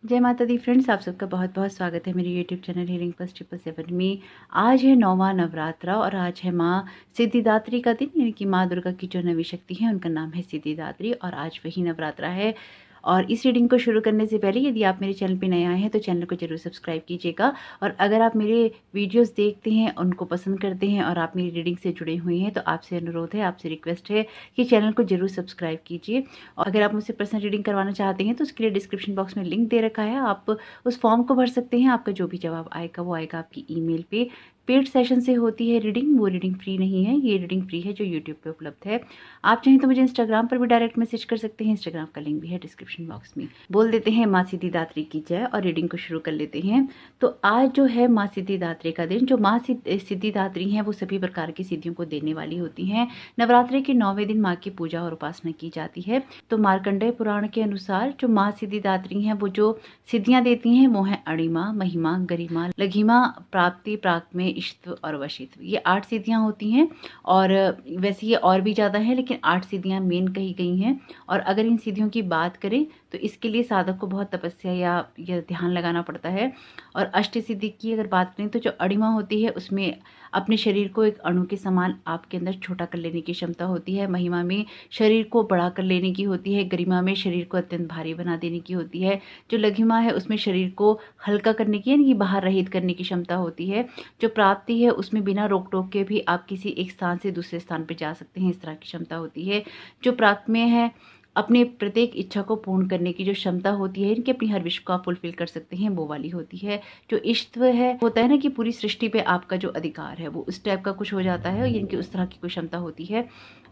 जय माता दी फ्रेंड्स, आप सबका बहुत बहुत स्वागत है मेरे यूट्यूब चैनल हीलिंग प्लस 777 में। आज है 9वां नवरात्रा और आज है माँ सिद्धिदात्री का दिन, यानी कि माँ दुर्गा की जो नवी शक्ति है उनका नाम है सिद्धिदात्री और आज वही नवरात्रा है। और इस रीडिंग को शुरू करने से पहले यदि आप मेरे चैनल पे नए आए हैं तो चैनल को जरूर सब्सक्राइब कीजिएगा। और अगर आप मेरे वीडियोस देखते हैं, उनको पसंद करते हैं और आप मेरी रीडिंग से जुड़े हुए हैं तो आपसे अनुरोध है, आपसे रिक्वेस्ट है कि चैनल को जरूर सब्सक्राइब कीजिए। और अगर आप मुझसे पर्सनल रीडिंग करवाना चाहते हैं तो उसके लिए डिस्क्रिप्शन बॉक्स में लिंक दे रखा है, आप उस फॉर्म को भर सकते हैं। आपका जो भी जवाब आएगा वो आएगा आपकी ईमेल पे। पेड सेशन से होती है रीडिंग, वो रीडिंग फ्री नहीं है, ये रीडिंग फ्री है जो यूट्यूब पे उपलब्ध है। आप चाहें तो मुझे इंस्टाग्राम पर भी डायरेक्ट मैसेज कर सकते हैं, इंस्टाग्राम का लिंक भी है डिस्क्रिप्शन बॉक्स में। बोल देते हैं माँ सिद्धिदात्री की जय और रीडिंग को शुरू कर लेते हैं। तो आज जो है माँ सिद्धिदात्री का दिन, जो माँ सिद्धिदात्री हैं वो सभी प्रकार की सिद्धियों को देने वाली होती हैं। नवरात्रि के 9वें दिन माँ की पूजा और उपासना की जाती है। तो मार्कंडेय पुराण के अनुसार जो माँ सिद्धिदात्री हैं वो जो सिद्धियां देती हैं वो है अणिमा, महिमा, गरिमा, लघिमा, प्राप्ति, प्राक्मे, इष्टव और वशित्व। ये 8 सिद्धियां होती हैं और वैसे ये और भी ज़्यादा है, लेकिन 8 सिद्धियां मेन कही गई हैं। और अगर इन सिद्धियों की बात करें तो इसके लिए साधक को बहुत तपस्या या ध्यान लगाना पड़ता है। और अष्ट सिद्धि की अगर बात करें तो जो अणिमा होती है उसमें अपने शरीर को एक अणु के समान आपके अंदर छोटा कर लेने की क्षमता होती है। महिमा में शरीर को बड़ा कर लेने की होती है। गरिमा में शरीर को अत्यंत भारी बना देने की होती है। जो लघिमा है उसमें शरीर को हल्का करने की, यानी कि बाहर रहित करने की क्षमता होती है। जो प्राप्ति है उसमें बिना रोक टोक के भी आप किसी एक स्थान से दूसरे स्थान पर जा सकते हैं, इस तरह की क्षमता होती है। जो प्राक्मेय है, अपने प्रत्येक इच्छा को पूर्ण करने की जो क्षमता होती है, इनकी अपनी हर विश को आप फुलफिल कर सकते हैं, वो वाली होती है। जो इष्टव है, होता है ना कि पूरी सृष्टि पे आपका जो अधिकार है वो उस टाइप का कुछ हो जाता है, इनकी उस तरह की कोई क्षमता होती है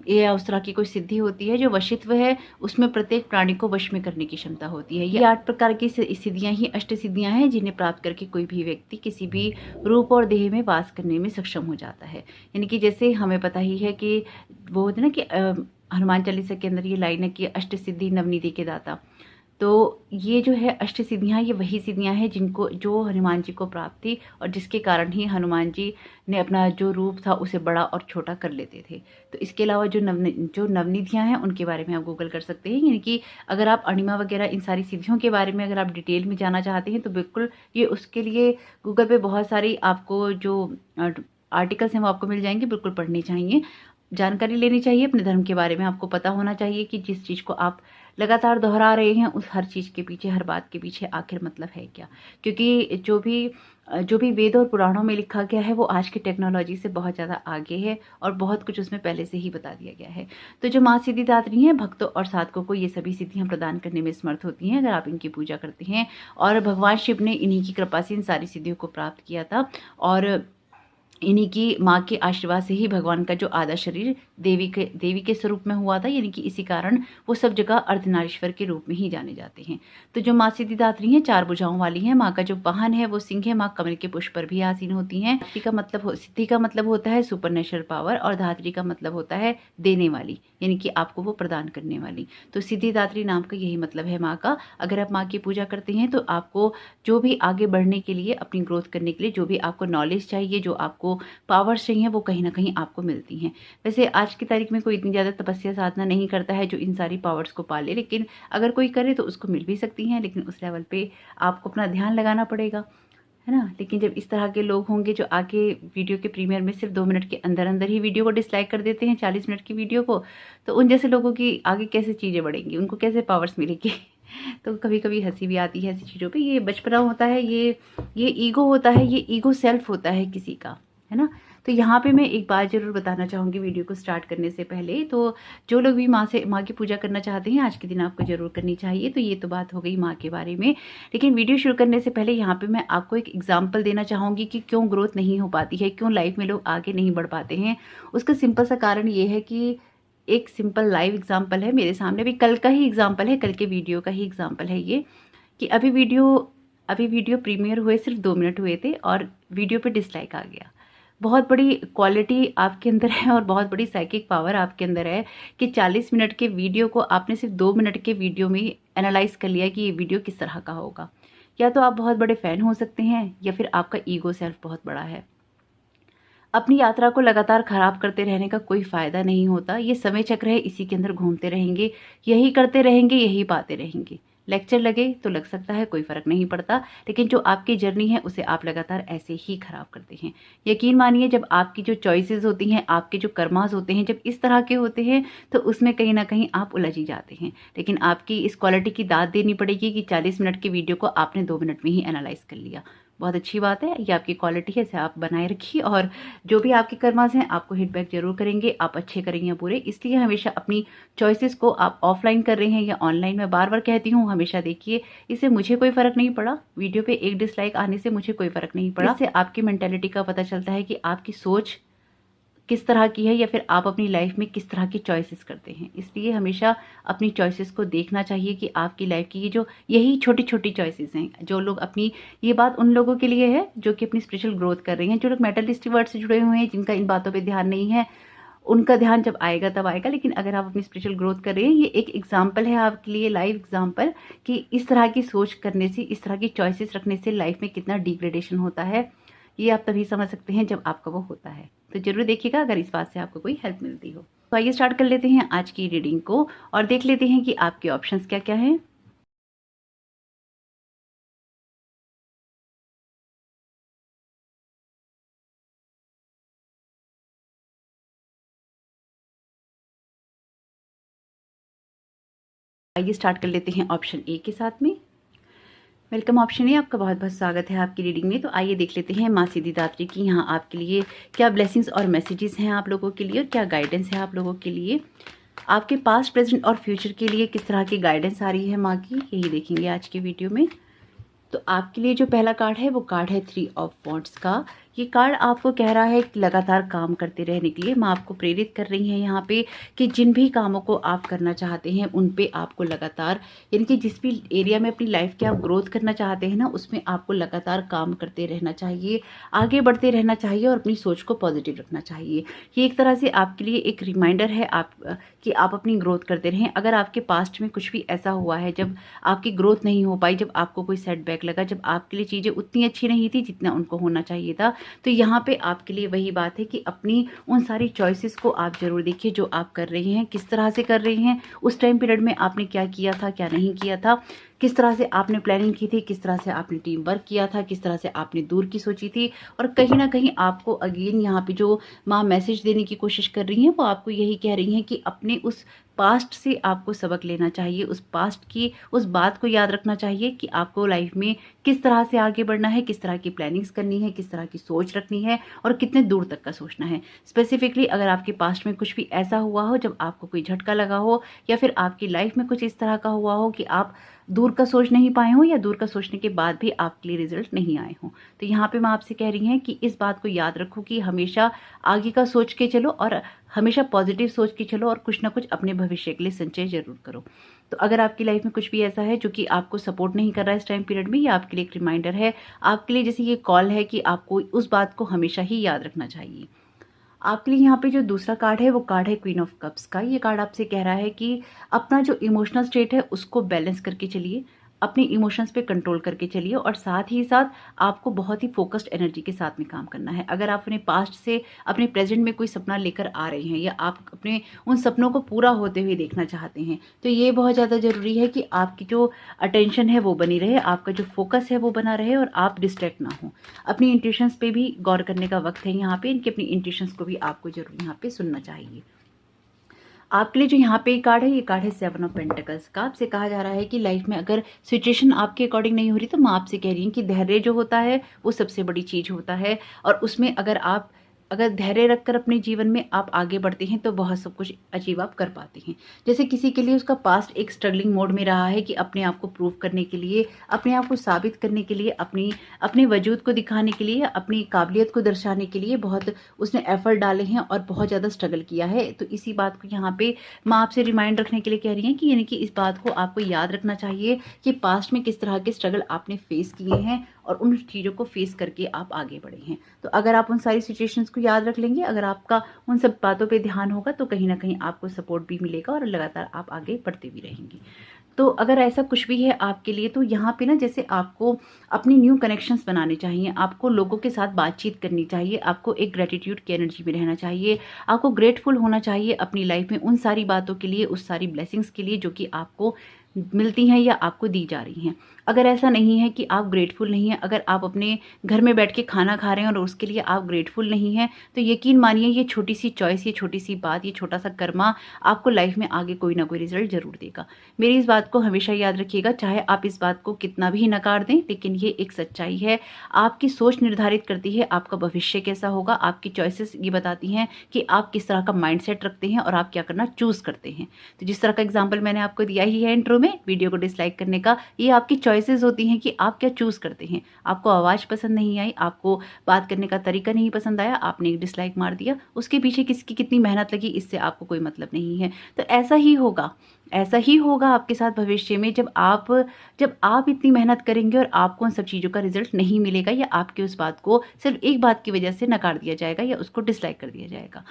या उस तरह की कोई सिद्धि होती है। जो वशित्व है उसमें प्रत्येक प्राणी को वश में करने की क्षमता होती है। ये 8 प्रकार की सिद्धियां ही अष्ट सिद्धियां हैं जिन्हें प्राप्त करके कोई भी व्यक्ति किसी भी रूप और देह में वास करने में सक्षम हो जाता है। यानी कि जैसे हमें पता ही है कि वो होता है ना कि हनुमान चालीसा के अंदर ये लाइन है कि अष्ट सिद्धि नवनिधि के दाता। तो ये जो है अष्ट सिद्धियां, ये वही सिद्धियां हैं जिनको जो हनुमान जी को प्राप्त थी और जिसके कारण ही हनुमान जी ने अपना जो रूप था उसे बड़ा और छोटा कर लेते थे। तो इसके अलावा जो नवनिधियां हैं उनके बारे में आप गूगल कर सकते हैं। यानी कि अगर आप अणिमा वगैरह इन सारी सिद्धियों के बारे में अगर आप डिटेल में जाना चाहते हैं तो बिल्कुल ये उसके लिए गूगल पे बहुत सारी आपको जो आर्टिकल्स हैं वो आपको मिल जाएंगे, बिल्कुल पढ़ने चाहिए, जानकारी लेनी चाहिए। अपने धर्म के बारे में आपको पता होना चाहिए कि जिस चीज़ को आप लगातार दोहरा रहे हैं उस हर चीज़ के पीछे, हर बात के पीछे आखिर मतलब है क्या। क्योंकि जो भी वेद और पुराणों में लिखा गया है वो आज की टेक्नोलॉजी से बहुत ज़्यादा आगे है और बहुत कुछ उसमें पहले से ही बता दिया गया है। तो जो माँ सिद्धिदात्री हैं, भक्तों और साधकों को ये सभी सिद्धियाँ प्रदान करने में समर्थ होती हैं अगर आप इनकी पूजा करते हैं। और भगवान शिव ने इन्हीं की कृपा से इन सारी सिद्धियों को प्राप्त किया था और इन्हीं की माँ के आशीर्वाद से ही भगवान का जो आधा शरीर देवी के स्वरूप में हुआ था। यानी कि इसी कारण वो सब जगह अर्धनारीश्वर के रूप में ही जाने जाते हैं। तो जो माँ सिद्धिदात्री हैं 4 भुजाओं वाली हैं। माँ का जो वाहन है वो सिंह है। माँ कमल के पुष्प पर भी आसीन होती हैं। सिद्धि का मतलब होता है सुपर नेचुरल पावर और धात्री का मतलब होता है देने वाली, यानी कि आपको वो प्रदान करने वाली। तो सिद्धिदात्री नाम का यही मतलब है माँ का। अगर आप माँ की पूजा करते हैं तो आपको जो भी आगे बढ़ने के लिए, अपनी ग्रोथ करने के लिए जो भी आपको नॉलेज चाहिए, जो आपको पावर्स चाहिए, वो कहीं ना कहीं आपको मिलती हैं। वैसे आज की तारीख में कोई इतनी ज़्यादा तपस्या साधना नहीं करता है जो इन सारी पावर्स को पाले, लेकिन अगर कोई करे तो उसको मिल भी सकती हैं, लेकिन उस लेवल पे आपको अपना ध्यान लगाना पड़ेगा, है ना। लेकिन जब इस तरह के लोग होंगे जो आके वीडियो के प्रीमियर में सिर्फ 2 मिनट के अंदर अंदर ही वीडियो को डिसलाइक कर देते हैं 40 मिनट की वीडियो को, तो उन जैसे लोगों की आगे कैसे चीज़ें बढ़ेंगी, उनको कैसे पावर्स मिलेगी। तो कभी कभी हंसी भी आती है ऐसी चीज़ों पे। ये बचपना होता है, ये ईगो होता है, ये ईगो सेल्फ होता है किसी का, है ना। तो यहाँ पे मैं एक बात जरूर बताना चाहूँगी वीडियो को स्टार्ट करने से पहले। तो जो लोग भी माँ की पूजा करना चाहते हैं आज के दिन आपको जरूर करनी चाहिए। तो ये तो बात हो गई माँ के बारे में, लेकिन वीडियो शुरू करने से पहले यहाँ पे मैं आपको एक एग्जाम्पल देना चाहूँगी कि क्यों ग्रोथ नहीं हो पाती है, क्यों लाइफ में लोग आगे नहीं बढ़ पाते हैं। उसका सिंपल सा कारण ये है कि एक सिंपल लाइव एग्जाम्पल है मेरे सामने, भी कल का ही एग्जाम्पल है, कल के वीडियो का ही एग्जाम्पल है ये, कि अभी वीडियो प्रीमियर हुए सिर्फ 2 मिनट हुए थे और वीडियो पे डिसलाइक आ गया। बहुत बड़ी क्वालिटी आपके अंदर है और बहुत बड़ी साइकिक पावर आपके अंदर है कि 40 मिनट के वीडियो को आपने सिर्फ 2 मिनट के वीडियो में एनालाइज कर लिया कि ये वीडियो किस तरह का होगा। या तो आप बहुत बड़े फैन हो सकते हैं या फिर आपका ईगो सेल्फ बहुत बड़ा है। अपनी यात्रा को लगातार खराब करते रहने का कोई फायदा नहीं होता। ये समय चक्र है, इसी के अंदर घूमते रहेंगे, यही करते रहेंगे, यही पाते रहेंगे। लेक्चर लगे तो लग सकता है, कोई फ़र्क नहीं पड़ता, लेकिन जो आपकी जर्नी है उसे आप लगातार ऐसे ही ख़राब करते हैं। यकीन मानिए, जब आपकी जो चॉइसेस होती हैं, आपके जो कर्मास होते हैं, जब इस तरह के होते हैं तो उसमें कहीं न कहीं आप उलझ ही जाते हैं। लेकिन आपकी इस क्वालिटी की दाद देनी पड़ेगी कि 40 मिनट की वीडियो को आपने 2 मिनट में ही एनालाइज़ कर लिया। बहुत अच्छी बात है, ये आपकी क्वालिटी है, इसे आप बनाए रखिए और जो भी आपके कर्मास हैं आपको हिट ज़रूर करेंगे, आप अच्छे करेंगे या बुरे। इसलिए हमेशा अपनी चॉइसेस को आप ऑफलाइन कर रहे हैं या ऑनलाइन, मैं बार-बार कहती हूँ, हमेशा देखिए, इससे मुझे कोई फ़र्क नहीं पड़ा। वीडियो पे एक डिसलाइक आने से मुझे कोई फ़र्क नहीं पड़ा। इससे आपकी मेंटालिटी का पता चलता है कि आपकी सोच किस तरह की है या फिर आप अपनी लाइफ में किस तरह की चॉइसेस करते हैं। इसलिए हमेशा अपनी चॉइसेस को देखना चाहिए कि आपकी लाइफ की ये जो यही छोटी-छोटी चॉइसेस हैं, जो लोग अपनी, ये बात उन लोगों के लिए है जो कि अपनी स्पिरिचुअल ग्रोथ कर रहे हैं, जो लोग मेटलिस्टिक वर्ल्ड से जुड़े हुए हैं, जिनका इन बातों पे ध्यान नहीं है, उनका ध्यान जब आएगा तब आएगा। लेकिन अगर आप अपनी स्पिरिचुअल ग्रोथ कर रहे हैं, ये एक एग्जाम्पल है आपके लिए, लाइव एग्जाम्पल, कि इस तरह की सोच करने से, इस तरह की चॉइसेस रखने से लाइफ में कितना डिग्रेडेशन होता है। ये आप तभी समझ सकते हैं जब आपका वो होता है। तो ज़रूर देखिएगा अगर इस बात से आपको कोई हेल्प मिलती हो। तो आइए स्टार्ट कर लेते हैं आज की रीडिंग को और देख लेते हैं कि आपके ऑप्शंस क्या-क्या हैं। आइए स्टार्ट कर लेते हैं ऑप्शन ए के साथ में। वेलकम ऑप्शन ए, आपका बहुत बहुत स्वागत है आपकी रीडिंग में। तो आइए देख लेते हैं माँ सिद्धिदात्री की यहाँ आपके लिए क्या ब्लेसिंग्स और मैसेजेस हैं आप लोगों के लिए, और क्या गाइडेंस है आप लोगों के लिए। आपके पास्ट, प्रेजेंट और फ्यूचर के लिए किस तरह की गाइडेंस आ रही है माँ की, यही देखेंगे आज के वीडियो में। तो आपके लिए जो पहला कार्ड है वो कार्ड है 3 ऑफ वॉन्ड्स का। ये कार्ड आपको कह रहा है कि लगातार काम करते रहने के लिए। माँ आपको प्रेरित कर रही हैं यहाँ पे कि जिन भी कामों को आप करना चाहते हैं उन पे आपको लगातार, यानी कि जिस भी एरिया में अपनी लाइफ के आप ग्रोथ करना चाहते हैं ना, उसमें आपको लगातार काम करते रहना चाहिए, आगे बढ़ते रहना चाहिए और अपनी सोच को पॉजिटिव रखना चाहिए। ये एक तरह से आपके लिए एक रिमाइंडर है आप कि आप अपनी ग्रोथ करते रहें। अगर आपके पास्ट में कुछ भी ऐसा हुआ है जब आपकी ग्रोथ नहीं हो पाई, जब आपको कोई सेटबैक लगा, जब आपके लिए चीज़ें उतनी अच्छी नहीं थी जितना उनको होना चाहिए था, तो यहाँ पे आपके लिए वही बात है कि अपनी उन सारी चॉइसेस को आप ज़रूर देखिए जो आप कर रहे हैं, किस तरह से कर रहे हैं, उस टाइम पीरियड में आपने क्या किया था, क्या नहीं किया था, किस तरह से आपने प्लानिंग की थी, किस तरह से आपने टीम वर्क किया था, किस तरह से आपने दूर की सोची थी। और कहीं ना कहीं आपको अगेन यहाँ पे जो माँ मैसेज देने की कोशिश कर रही हैं वो आपको यही कह रही हैं कि अपने उस पास्ट से आपको सबक लेना चाहिए, उस पास्ट की उस बात को याद रखना चाहिए कि आपको लाइफ में किस तरह से आगे बढ़ना है, किस तरह की प्लानिंग्स करनी है, किस तरह की सोच रखनी है और कितने दूर तक का सोचना है। स्पेसिफिकली अगर आपके पास्ट में कुछ भी ऐसा हुआ हो जब आपको कोई झटका लगा हो, या फिर आपकी लाइफ में कुछ इस तरह का हुआ हो कि आप दूर का सोच नहीं पाए हों, या दूर का सोचने के बाद भी आपके लिए रिजल्ट नहीं आए हों, तो यहाँ पे मैं आपसे कह रही हैं कि इस बात को याद रखो कि हमेशा आगे का सोच के चलो और हमेशा पॉजिटिव सोच के चलो और कुछ ना कुछ अपने भविष्य के लिए संचय जरूर करो। तो अगर आपकी लाइफ में कुछ भी ऐसा है जो कि आपको सपोर्ट नहीं कर रहा है इस टाइम पीरियड में, ये आपके लिए एक रिमाइंडर है, आपके लिए जैसे ये कॉल है कि आपको उस बात को हमेशा ही याद रखना चाहिए। आपके लिए यहाँ पे जो दूसरा कार्ड है वो कार्ड है क्वीन ऑफ कप्स का। ये कार्ड आपसे कह रहा है कि अपना जो इमोशनल स्टेट है उसको बैलेंस करके चलिए, अपने इमोशंस पे कंट्रोल करके चलिए और साथ ही साथ आपको बहुत ही फोकस्ड एनर्जी के साथ में काम करना है। अगर आप अपने पास्ट से अपने प्रेजेंट में कोई सपना लेकर आ रहे हैं या आप अपने उन सपनों को पूरा होते हुए देखना चाहते हैं, तो ये बहुत ज़्यादा ज़रूरी है कि आपकी जो अटेंशन है वो बनी रहे, आपका जो फोकस है वो बना रहे और आप डिस्ट्रैक्ट ना हो। अपनी इंट्यूशंस पे भी गौर करने का वक्त है यहाँ पे, इनकी अपनी इंट्यूशंस को भी आपको जरूर यहाँ पे सुनना चाहिए। आपके लिए जो यहाँ पे कार्ड है ये कार्ड है 7 ऑफ पेंटिकल्स का। आपसे कहा जा रहा है कि लाइफ में अगर सिचुएशन आपके अकॉर्डिंग नहीं हो रही तो माँ आपसे कह रही है कि धैर्य जो होता है वो सबसे बड़ी चीज़ होता है, और उसमें अगर धैर्य रखकर अपने जीवन में आप आगे बढ़ते हैं तो बहुत सब कुछ अचीव आप कर पाते हैं। जैसे किसी के लिए उसका पास्ट एक स्ट्रगलिंग मोड में रहा है कि अपने आप को प्रूव करने के लिए, अपने आप को साबित करने के लिए, अपने वजूद को दिखाने के लिए, अपनी काबिलियत को दर्शाने के लिए बहुत उसने एफर्ट डाले हैं और बहुत ज़्यादा स्ट्रगल किया है। तो इसी बात को यहाँ पे माँ आपसे रिमाइंड रखने के लिए कह रही हैं कि यानी कि इस बात को आपको याद रखना चाहिए कि पास्ट में किस तरह के स्ट्रगल आपने फेस किए हैं और उन चीज़ों को फेस करके आप आगे बढ़े हैं। तो अगर आप उन सारी सिचुएशंस को याद रख लेंगे, अगर आपका उन सब बातों पे ध्यान होगा तो कहीं ना कहीं आपको सपोर्ट भी मिलेगा और लगातार आप आगे बढ़ते भी रहेंगे। तो अगर ऐसा कुछ भी है आपके लिए तो यहाँ पे ना जैसे आपको अपनी न्यू कनेक्शंस बनाने चाहिए, आपको लोगों के साथ बातचीत करनी चाहिए, आपको एक ग्रेटिट्यूड की एनर्जी में रहना चाहिए, आपको ग्रेटफुल होना चाहिए अपनी लाइफ में उन सारी बातों के लिए, उस सारी ब्लेसिंग्स के लिए जो कि आपको मिलती हैं या आपको दी जा रही हैं। अगर ऐसा नहीं है कि आप ग्रेटफुल नहीं हैं, अगर आप अपने घर में बैठ के खाना खा रहे हैं और उसके लिए आप ग्रेटफुल नहीं हैं, तो यकीन मानिए ये छोटी सी चॉइस, ये छोटी सी बात, ये छोटा सा कर्मा आपको लाइफ में आगे कोई ना कोई रिजल्ट ज़रूर देगा। मेरी इस बात को हमेशा याद रखिएगा, चाहे आप इस बात को कितना भी नकार दें, लेकिन ये एक सच्चाई है। आपकी सोच निर्धारित करती है आपका भविष्य कैसा होगा। आपकी चॉइसेस ये बताती हैं कि आप किस तरह का माइंडसेट रखते हैं और आप क्या करना चूज़ करते हैं। तो जिस तरह का एग्जाम्पल मैंने आपको दिया ही है इंट्रो में, वीडियो को डिसलाइक करने का, ये आपकी चॉइसेस होती हैं कि आप क्या चूज़ करते हैं। आपको आवाज़ पसंद नहीं आई, आपको बात करने का तरीका नहीं पसंद आया, आपने एक डिसलाइक मार दिया, उसके पीछे किसकी कितनी मेहनत लगी इससे आपको कोई मतलब नहीं है। तो ऐसा ही होगा आपके साथ भविष्य में, जब आप इतनी मेहनत करेंगे और आपको उन सब चीज़ों का रिजल्ट नहीं मिलेगा, या आपकी उस बात को सिर्फ एक बात की वजह से नकार दिया जाएगा या उसको डिसलाइक कर दिया जाएगा।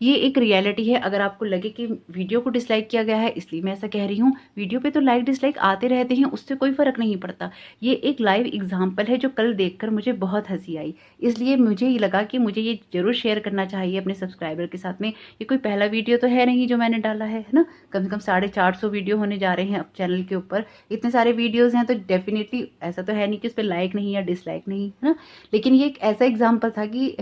ये एक रियलिटी है। अगर आपको लगे कि वीडियो को डिसलाइक किया गया है इसलिए मैं ऐसा कह रही हूँ, वीडियो पे तो लाइक डिसलाइक आते रहते हैं, उससे कोई फ़र्क नहीं पड़ता। ये एक लाइव एग्जाम्पल है जो कल देखकर मुझे बहुत हंसी आई, इसलिए मुझे ये लगा कि मुझे ये ज़रूर शेयर करना चाहिए अपने सब्सक्राइबर के साथ में। ये कोई पहला वीडियो तो है नहीं जो मैंने डाला है ना। कम से कम 450 वीडियो होने जा रहे हैं अब चैनल के ऊपर। इतने सारे वीडियोज़ हैं तो डेफिनेटली ऐसा तो है नहीं कि उस पर लाइक नहीं या डिसलाइक नहीं, है ना। लेकिन ये एक ऐसा एग्जाम्पल था कि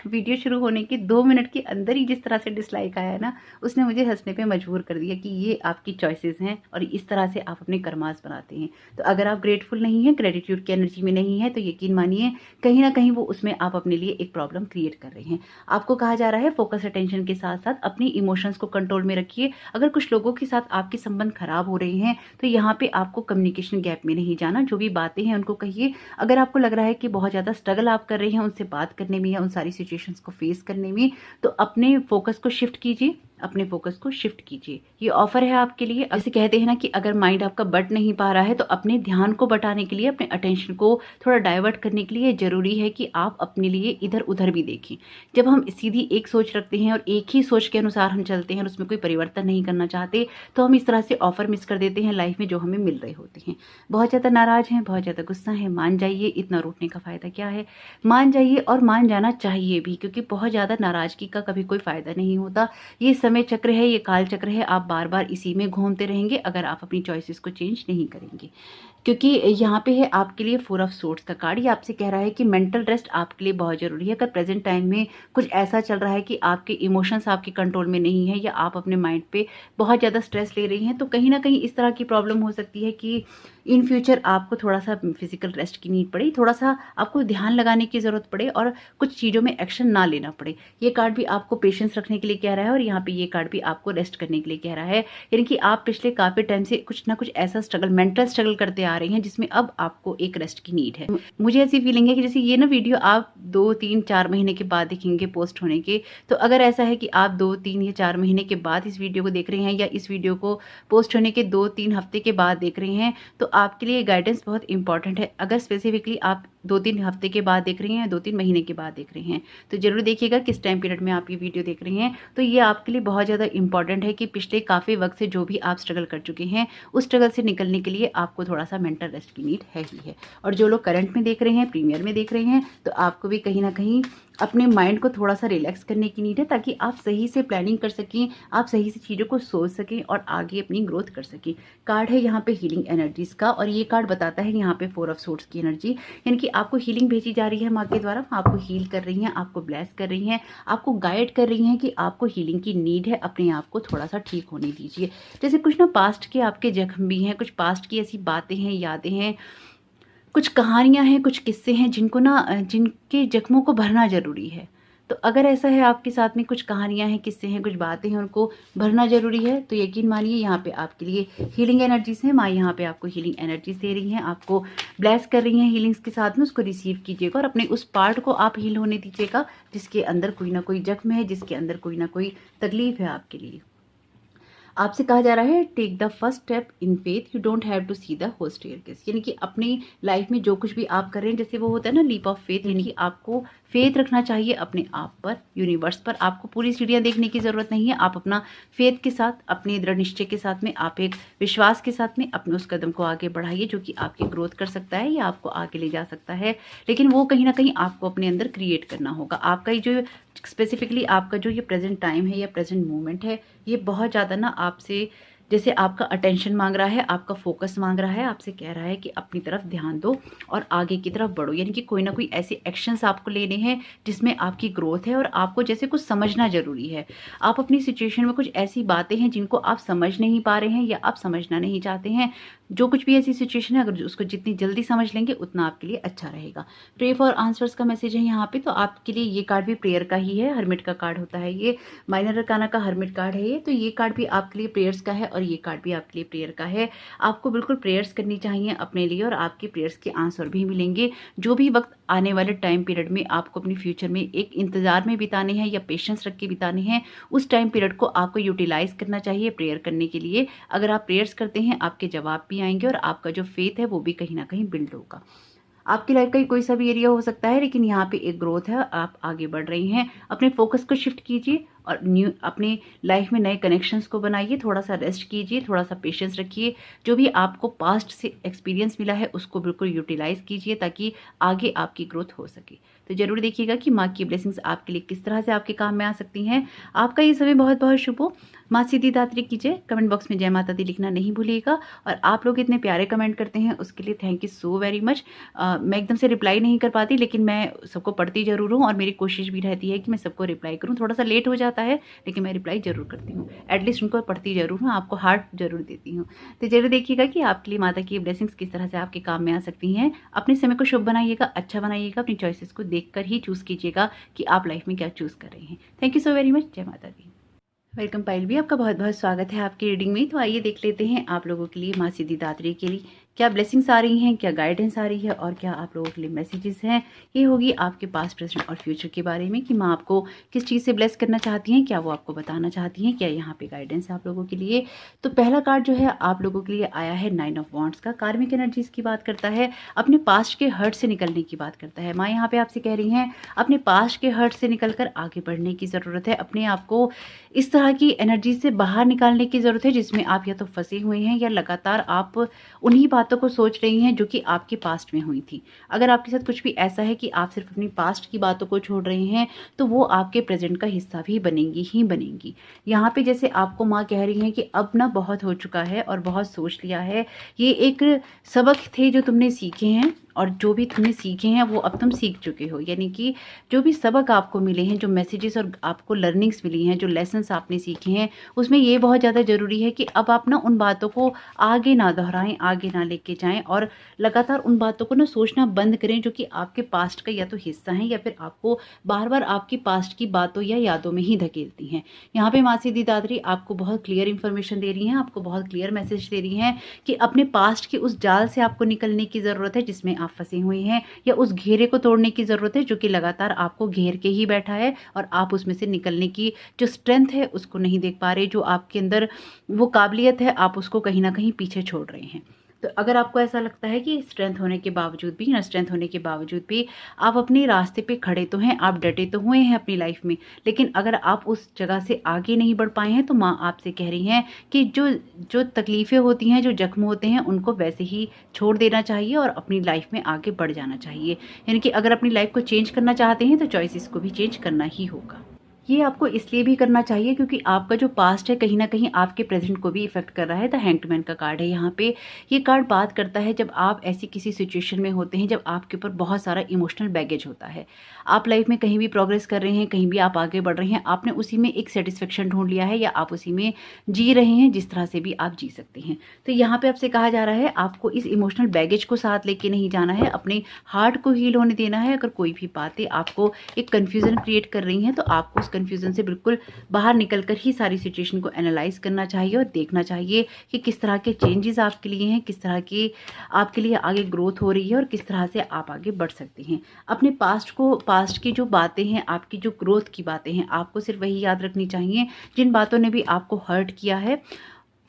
वीडियो शुरू होने के 2 मिनट के अंदर ही जिस तरह से डिसलाइक आया है ना, उसने मुझे हंसने पे मजबूर कर दिया कि ये आपकी चॉइसेस हैं और इस तरह से आप अपने कर्मास बनाते हैं। तो अगर आप ग्रेटफुल नहीं हैं, ग्रेटिट्यूड की एनर्जी में नहीं है, तो यकीन मानिए कहीं ना कहीं वो उसमें आप अपने लिए एक प्रॉब्लम क्रिएट कर रहे हैं। आपको कहा जा रहा है फोकस अटेंशन के साथ साथ अपनी इमोशंस को कंट्रोल में रखिए। अगर कुछ लोगों के साथ आपके संबंध खराब हो रहे हैं तो यहाँ पे आपको कम्युनिकेशन गैप में नहीं जाना, जो भी बातें हैं उनको कहिए। अगर आपको लग रहा है कि बहुत ज़्यादा स्ट्रगल आप कर रहे हैं उनसे बात करने में या उन सारी सिचुएशंस को फेस करने में, तो अपने फोकस को शिफ्ट कीजिए। ये ऑफर है आपके लिए। जैसे कहते हैं ना कि अगर माइंड आपका बट नहीं पा रहा है तो अपने ध्यान को बटाने के लिए, अपने अटेंशन को थोड़ा डाइवर्ट करने के लिए जरूरी है कि आप अपने लिए इधर उधर भी देखें। जब हम सीधी एक सोच रखते हैं और एक ही सोच के अनुसार हम चलते हैं और उसमें कोई परिवर्तन नहीं करना चाहते, तो हम इस तरह से ऑफर मिस कर देते हैं लाइफ में जो हमें मिल रहे होते हैं। बहुत ज़्यादा नाराज हैं, बहुत ज़्यादा गुस्सा है, मान जाइए। इतना रूठने का फ़ायदा क्या है, मान जाइए और मान जाना चाहिए भी, क्योंकि बहुत ज़्यादा नाराज़गी का कभी कोई फ़ायदा नहीं होता। ये समय चक्र है, ये काल चक्र है, आप बार बार इसी में घूमते रहेंगे अगर आप अपनी चॉइसेस को चेंज नहीं करेंगे। क्योंकि यहाँ पे है आपके लिए 4 ऑफ सोर्ड्स का कार्ड। ये आपसे कह रहा है कि मेंटल रेस्ट आपके लिए बहुत ज़रूरी है। अगर प्रेजेंट टाइम में कुछ ऐसा चल रहा है कि आपके इमोशंस आपके कंट्रोल में नहीं है या आप अपने माइंड पे बहुत ज़्यादा स्ट्रेस ले रही हैं, तो कहीं ना कहीं इस तरह की प्रॉब्लम हो सकती है कि इन फ्यूचर आपको थोड़ा सा फिजिकल रेस्ट की नीड पड़े, थोड़ा सा आपको ध्यान लगाने की ज़रूरत पड़े और कुछ चीज़ों में एक्शन ना लेना पड़े। ये कार्ड भी आपको पेशेंस रखने के लिए कह रहा है और यहाँ पे ये कार्ड भी आपको रेस्ट करने के लिए कह रहा है। यानी कि आप पिछले काफ़ी टाइम से कुछ ना कुछ ऐसा मेंटल स्ट्रगल करते आ रही हैं जिसमें अब आपको एक रेस्ट की नीड है। मुझे ऐसी फीलिंग है कि जैसे ये ना वीडियो आप 2, 3, 4 महीने के बाद देखेंगे पोस्ट होने के, तो अगर ऐसा है कि आप 2, 3 या 4 महीने के बाद इस वीडियो को देख रहे हैं या इस वीडियो को पोस्ट होने के 2, 3 हफ्ते के बाद देख रहे हैं, तो आपके लिए गाइडेंस बहुत इंपॉर्टेंट है। अगर स्पेसिफिकली आप 2, 3 हफ्ते के बाद देख रही हैं, 2, 3 महीने के बाद देख रहे हैं, तो जरूर देखिएगा किस टाइम पीरियड में आप ये वीडियो देख रही हैं। तो ये आपके लिए बहुत ज़्यादा इंपॉर्टेंट है कि पिछले काफ़ी वक्त से जो भी आप स्ट्रगल कर चुके हैं, उस स्ट्रगल से निकलने के लिए आपको थोड़ा सा मेंटल रेस्ट की नीड है ही है। और जो लोग करंट में देख रहे हैं, प्रीमियर में देख रहे हैं, तो आपको भी कहीं ना कहीं अपने माइंड को थोड़ा सा रिलैक्स करने की नीड है, ताकि आप सही से प्लानिंग कर सकें, आप सही से चीज़ों को सोच सकें और आगे अपनी ग्रोथ कर सकें। कार्ड है यहाँ पे हीलिंग एनर्जीज का, और ये कार्ड बताता है यहाँ पे 4 ऑफ सोर्ड्स की एनर्जी, यानी कि आपको हीलिंग भेजी जा रही है माँ के द्वारा। आपको हील कर रही हैं, आपको ब्लेस कर रही हैं, आपको गाइड कर रही हैं कि आपको हीलिंग की नीड है, अपने आप को थोड़ा सा ठीक होने दीजिए। जैसे कुछ ना पास्ट के आपके जख्म भी हैं, कुछ पास्ट की ऐसी बातें हैं, यादें हैं, कुछ कहानियाँ हैं, कुछ किस्से हैं जिनके जख्मों को भरना ज़रूरी है। तो अगर ऐसा है आपके साथ में कुछ कहानियाँ हैं, किस्से हैं, कुछ बातें हैं, उनको भरना ज़रूरी है, तो यकीन मानिए यहाँ पे आपके लिए हीलिंग एनर्जीज हैं। माँ यहाँ पे आपको हीलिंग एनर्जीज दे रही हैं, आपको ब्लेस कर रही हैं हीलिंग्स के साथ में। उसको रिसीव कीजिएगा और अपने उस पार्ट को आप हील होने दीजिएगा जिसके अंदर कोई ना कोई जख्म है, जिसके अंदर कोई ना कोई तकलीफ है आपके लिए। आपसे कहा जा रहा है take the first step in faith, you don't have to see the whole staircase. यानी कि अपनी लाइफ में जो कुछ भी आप कर रहे हैं, जैसे वो होता है ना लीप ऑफ फेथ, यानी कि आपको फेथ रखना चाहिए अपने आप पर, यूनिवर्स पर। आपको पूरी सीढ़ियाँ देखने की ज़रूरत नहीं है। आप अपना फेथ के साथ, अपने दृढ़ निश्चय के साथ में, आप एक विश्वास के साथ में अपने उस कदम को आगे बढ़ाइए जो कि आपकी ग्रोथ कर सकता है या आपको आगे ले जा सकता है। लेकिन वो कहीं ना कहीं आपको अपने अंदर क्रिएट करना होगा। आपका जो स्पेसिफिकली आपका जो ये प्रेजेंट टाइम है या प्रेजेंट मोमेंट है, ये बहुत ज़्यादा ना आपसे जैसे आपका अटेंशन मांग रहा है, आपका फोकस मांग रहा है, आपसे कह रहा है कि अपनी तरफ ध्यान दो और आगे की तरफ बढ़ो। यानी कि कोई ना कोई ऐसे एक्शंस आपको लेने हैं जिसमें आपकी ग्रोथ है और आपको जैसे कुछ समझना ज़रूरी है। आप अपनी सिचुएशन में कुछ ऐसी बातें हैं जिनको आप समझ नहीं पा रहे हैं या आप समझना नहीं चाहते हैं। जो कुछ भी ऐसी सिचुएशन है, अगर उसको जितनी जल्दी समझ लेंगे उतना आपके लिए अच्छा रहेगा। प्रे फॉर आंसर्स का मैसेज है यहाँ पे, तो आपके लिए ये कार्ड भी प्रेयर का ही है। हर्मिट का कार्ड होता है ये, माइनर अरकाना का हर्मिट कार्ड है ये। तो ये कार्ड भी आपके लिए प्रेयर्स का है और ये कार्ड भी आपके लिए प्रेयर का है। आपको बिल्कुल प्रेयर्स करनी चाहिए अपने लिए और आपके प्रेयर्स के आंसर भी मिलेंगे। जो भी वक्त आने वाले टाइम पीरियड में आपको अपने फ्यूचर में एक इंतजार में बिताने हैं या पेशेंस रख के बिताने हैं, उस टाइम पीरियड को आपको यूटिलाइज करना चाहिए प्रेयर करने के लिए। अगर आप प्रेयर्स करते हैं आपके जवाब भी आएंगे और आपका जो फेथ है वो भी कहीं ना कहीं बिल्ड होगा। आपकी लाइफ का कोई सा भी एरिया हो सकता है, लेकिन यहाँ पे एक ग्रोथ है, आप आगे बढ़ रही हैं। अपने फोकस को शिफ्ट कीजिए और न्यू अपने लाइफ में नए कनेक्शंस को बनाइए। थोड़ा सा रेस्ट कीजिए, थोड़ा सा पेशेंस रखिए। जो भी आपको पास्ट से एक्सपीरियंस मिला है उसको बिल्कुल यूटिलाइज कीजिए ताकि आगे आपकी ग्रोथ हो सके। तो जरूर देखिएगा कि माँ की ब्लेसिंग्स आपके लिए किस तरह से आपके काम में आ सकती हैं। आपका ये समय बहुत बहुत शुभ हो। माँ सिद्धिदात्री कीजिए। कमेंट बॉक्स में जय माता दी लिखना नहीं भूलिएगा। और आप लोग इतने प्यारे कमेंट करते हैं उसके लिए thank you so very much. मैं एकदम से रिप्लाई नहीं कर पाती, लेकिन मैं सबको पढ़ती जरूर हूँ और मेरी कोशिश भी रहती है कि मैं सबको रिप्लाई करूँ। थोड़ा सा लेट हो जाता है लेकिन मैं रिप्लाई जरूर करती हूँ, एटलीस्ट उनको पढ़ती जरूर हूँ, आपको हार्ट जरूर देती हूँ। तो जरूर देखिएगा कि आपके लिए माता की ब्लेसिंग्स किस तरह से आपके काम में आ सकती हैं। अपने समय को शुभ बनाइएगा, अच्छा बनाइएगा, अपनी चॉइसेस को देखकर ही चूज कीजिएगा कि आप लाइफ में क्या चूज कर रहे हैं। Thank you so very much. जय माता दी। वेलकम पायल भी, आपका बहुत बहुत स्वागत है आपकी रीडिंग में। तो आइए देख लेते हैं आप लोगों के लिए माँ सिद्धिदात्री के लिए क्या ब्लेसिंग्स आ रही हैं, क्या गाइडेंस आ रही है और क्या आप लोगों के लिए मैसेजेस हैं। ये होगी आपके पास्ट, प्रेजेंट और फ्यूचर के बारे में कि माँ आपको किस चीज़ से ब्लेस करना चाहती हैं, क्या वो आपको बताना चाहती हैं, क्या यहाँ पे गाइडेंस है आप लोगों के लिए। तो पहला कार्ड जो है आप लोगों के लिए आया है 9 ऑफ वॉन्ड्स का। कार्मिक एनर्जीज की बात करता है, अपने पास्ट के हर्ट से निकलने की बात करता है। माँ यहाँ पे आपसे कह रही हैं अपने पास्ट के हर्ट से निकलकर आगे बढ़ने की ज़रूरत है। अपने आप को इस तरह की एनर्जी से बाहर निकालने की ज़रूरत है जिसमें आप या तो फंसे हुए हैं या लगातार आप उन्हीं बातों को सोच रही हैं जो कि आपके पास्ट में हुई थी। अगर आपके साथ कुछ भी ऐसा है कि आप सिर्फ अपनी पास्ट की बातों को छोड़ रहे हैं तो वो आपके प्रेजेंट का हिस्सा भी बनेंगी ही बनेंगी। यहाँ पे जैसे आपको माँ कह रही हैं कि अब ना बहुत हो चुका है और बहुत सोच लिया है। ये एक सबक थे जो तुमने सीखे हैं और जो भी तुमने सीखे हैं वो अब तुम सीख चुके हो। यानी कि जो भी सबक आपको मिले हैं, जो मैसेजेस और आपको लर्निंग्स मिली हैं, जो लेसन्स आपने सीखे हैं, उसमें ये बहुत ज़्यादा ज़रूरी है कि अब आप ना उन बातों को आगे ना दोहराएं, आगे ना लेके जाएं और लगातार उन बातों को ना सोचना बंद करें जो कि आपके पास्ट का या तो हिस्सा है या फिर आपको बार बार आपकी पास्ट की बातों या यादों में ही धकेलती हैं। यहाँ पे माँ सिद्धिदात्री आपको बहुत क्लियर इन्फॉर्मेशन दे रही हैं, आपको बहुत क्लियर मैसेज दे रही हैं कि अपने पास्ट के उस जाल से आपको निकलने की ज़रूरत है जिसमें आप फंसे हुए हैं, या उस घेरे को तोड़ने की ज़रूरत है जो कि लगातार आपको घेर के ही बैठा है और आप उसमें से निकलने की जो स्ट्रेंथ है उसको नहीं देख पा रहे। जो आपके अंदर वो काबिलियत है आप उसको कहीं ना कहीं पीछे छोड़ रहे हैं। तो अगर आपको ऐसा लगता है कि स्ट्रेंथ होने के बावजूद भी, ना स्ट्रेंथ होने के बावजूद भी आप अपने रास्ते पे खड़े तो हैं, आप डटे तो हुए हैं अपनी लाइफ में, लेकिन अगर आप उस जगह से आगे नहीं बढ़ पाए हैं तो माँ आपसे कह रही हैं कि जो जो तकलीफ़ें होती हैं, जो जख्म होते हैं, उनको वैसे ही छोड़ देना चाहिए और अपनी लाइफ में आगे बढ़ जाना चाहिए। यानी कि अगर अपनी लाइफ को चेंज करना चाहते हैं तो चॉइसेस को भी चेंज करना ही होगा। ये आपको इसलिए भी करना चाहिए क्योंकि आपका जो पास्ट है कहीं ना कहीं आपके प्रेजेंट को भी इफेक्ट कर रहा है। द हैंग्ड का कार्ड है यहाँ पे। ये कार्ड बात करता है जब आप ऐसी किसी सिचुएशन में होते हैं जब आपके ऊपर बहुत सारा इमोशनल बैगेज होता है। आप लाइफ में कहीं भी प्रोग्रेस कर रहे हैं, कहीं भी आप आगे बढ़ रहे हैं, आपने उसी में एक सेटिस्फेक्शन ढूंढ लिया है या आप उसी में जी रहे हैं जिस तरह से भी आप जी सकते हैं। तो यहाँ पे आपसे कहा जा रहा है आपको इस इमोशनल बैगेज को साथ लेके नहीं जाना है, अपने हार्ट को हील होने देना है। अगर कोई भी बातें आपको एक कन्फ्यूजन क्रिएट कर रही हैं तो आपको उस कन्फ्यूजन से बिल्कुल बाहर निकलकर ही सारी सिचुएशन को एनालाइज करना चाहिए और देखना चाहिए कि किस तरह के चेंजेस आपके लिए हैं, किस तरह की आपके लिए आगे ग्रोथ हो रही है और किस तरह से आप आगे बढ़ सकते हैं। अपने पास्ट की जो बातें हैं, आपकी जो ग्रोथ की बातें हैं, आपको सिर्फ वही याद रखनी चाहिए जिन बातों ने भी आपको हर्ट किया है,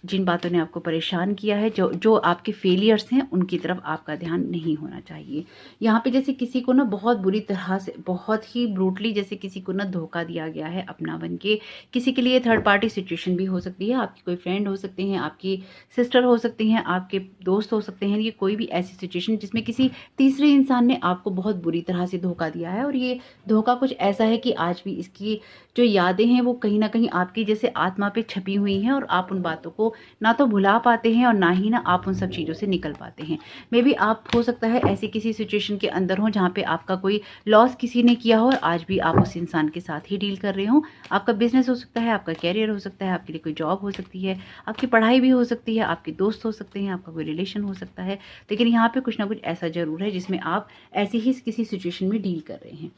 जिन बातों ने आपको परेशान किया है, जो आपके फेलियर्स हैं उनकी तरफ आपका ध्यान नहीं होना चाहिए। यहाँ पे जैसे किसी को ना बहुत बुरी तरह से, बहुत ही ब्रूटली जैसे किसी को ना धोखा दिया गया है अपना बन के। किसी के लिए थर्ड पार्टी सिचुएशन भी हो सकती है, आपकी कोई फ्रेंड हो सकते हैं, आपकी सिस्टर हो सकती हैं, आपके दोस्त हो सकते हैं। ये कोई भी ऐसी सिचुएशन जिसमें किसी तीसरे इंसान ने आपको बहुत बुरी तरह से धोखा दिया है और ये धोखा कुछ ऐसा है कि आज भी इसकी जो यादें हैं वो कहीं ना कहीं आपकी जैसे आत्मा पे छपी हुई हैं और आप उन बातों को को ना तो भुला पाते हैं और ना ही ना आप उन सब चीज़ों से निकल पाते हैं। मे बी आप हो सकता है ऐसी किसी सिचुएशन के अंदर हो जहाँ पे आपका कोई लॉस किसी ने किया हो और आज भी आप उस इंसान के साथ ही डील कर रहे हो। आपका बिजनेस हो सकता है, आपका कैरियर हो सकता है, आपके लिए कोई जॉब हो सकती है, आपकी पढ़ाई भी हो सकती है, आपके दोस्त हो सकते हैं, आपका कोई रिलेशन हो सकता है। लेकिन यहाँ पे कुछ ना कुछ ऐसा ज़रूर है जिसमें आप ऐसी ही किसी सिचुएशन में डील कर रहे हैं।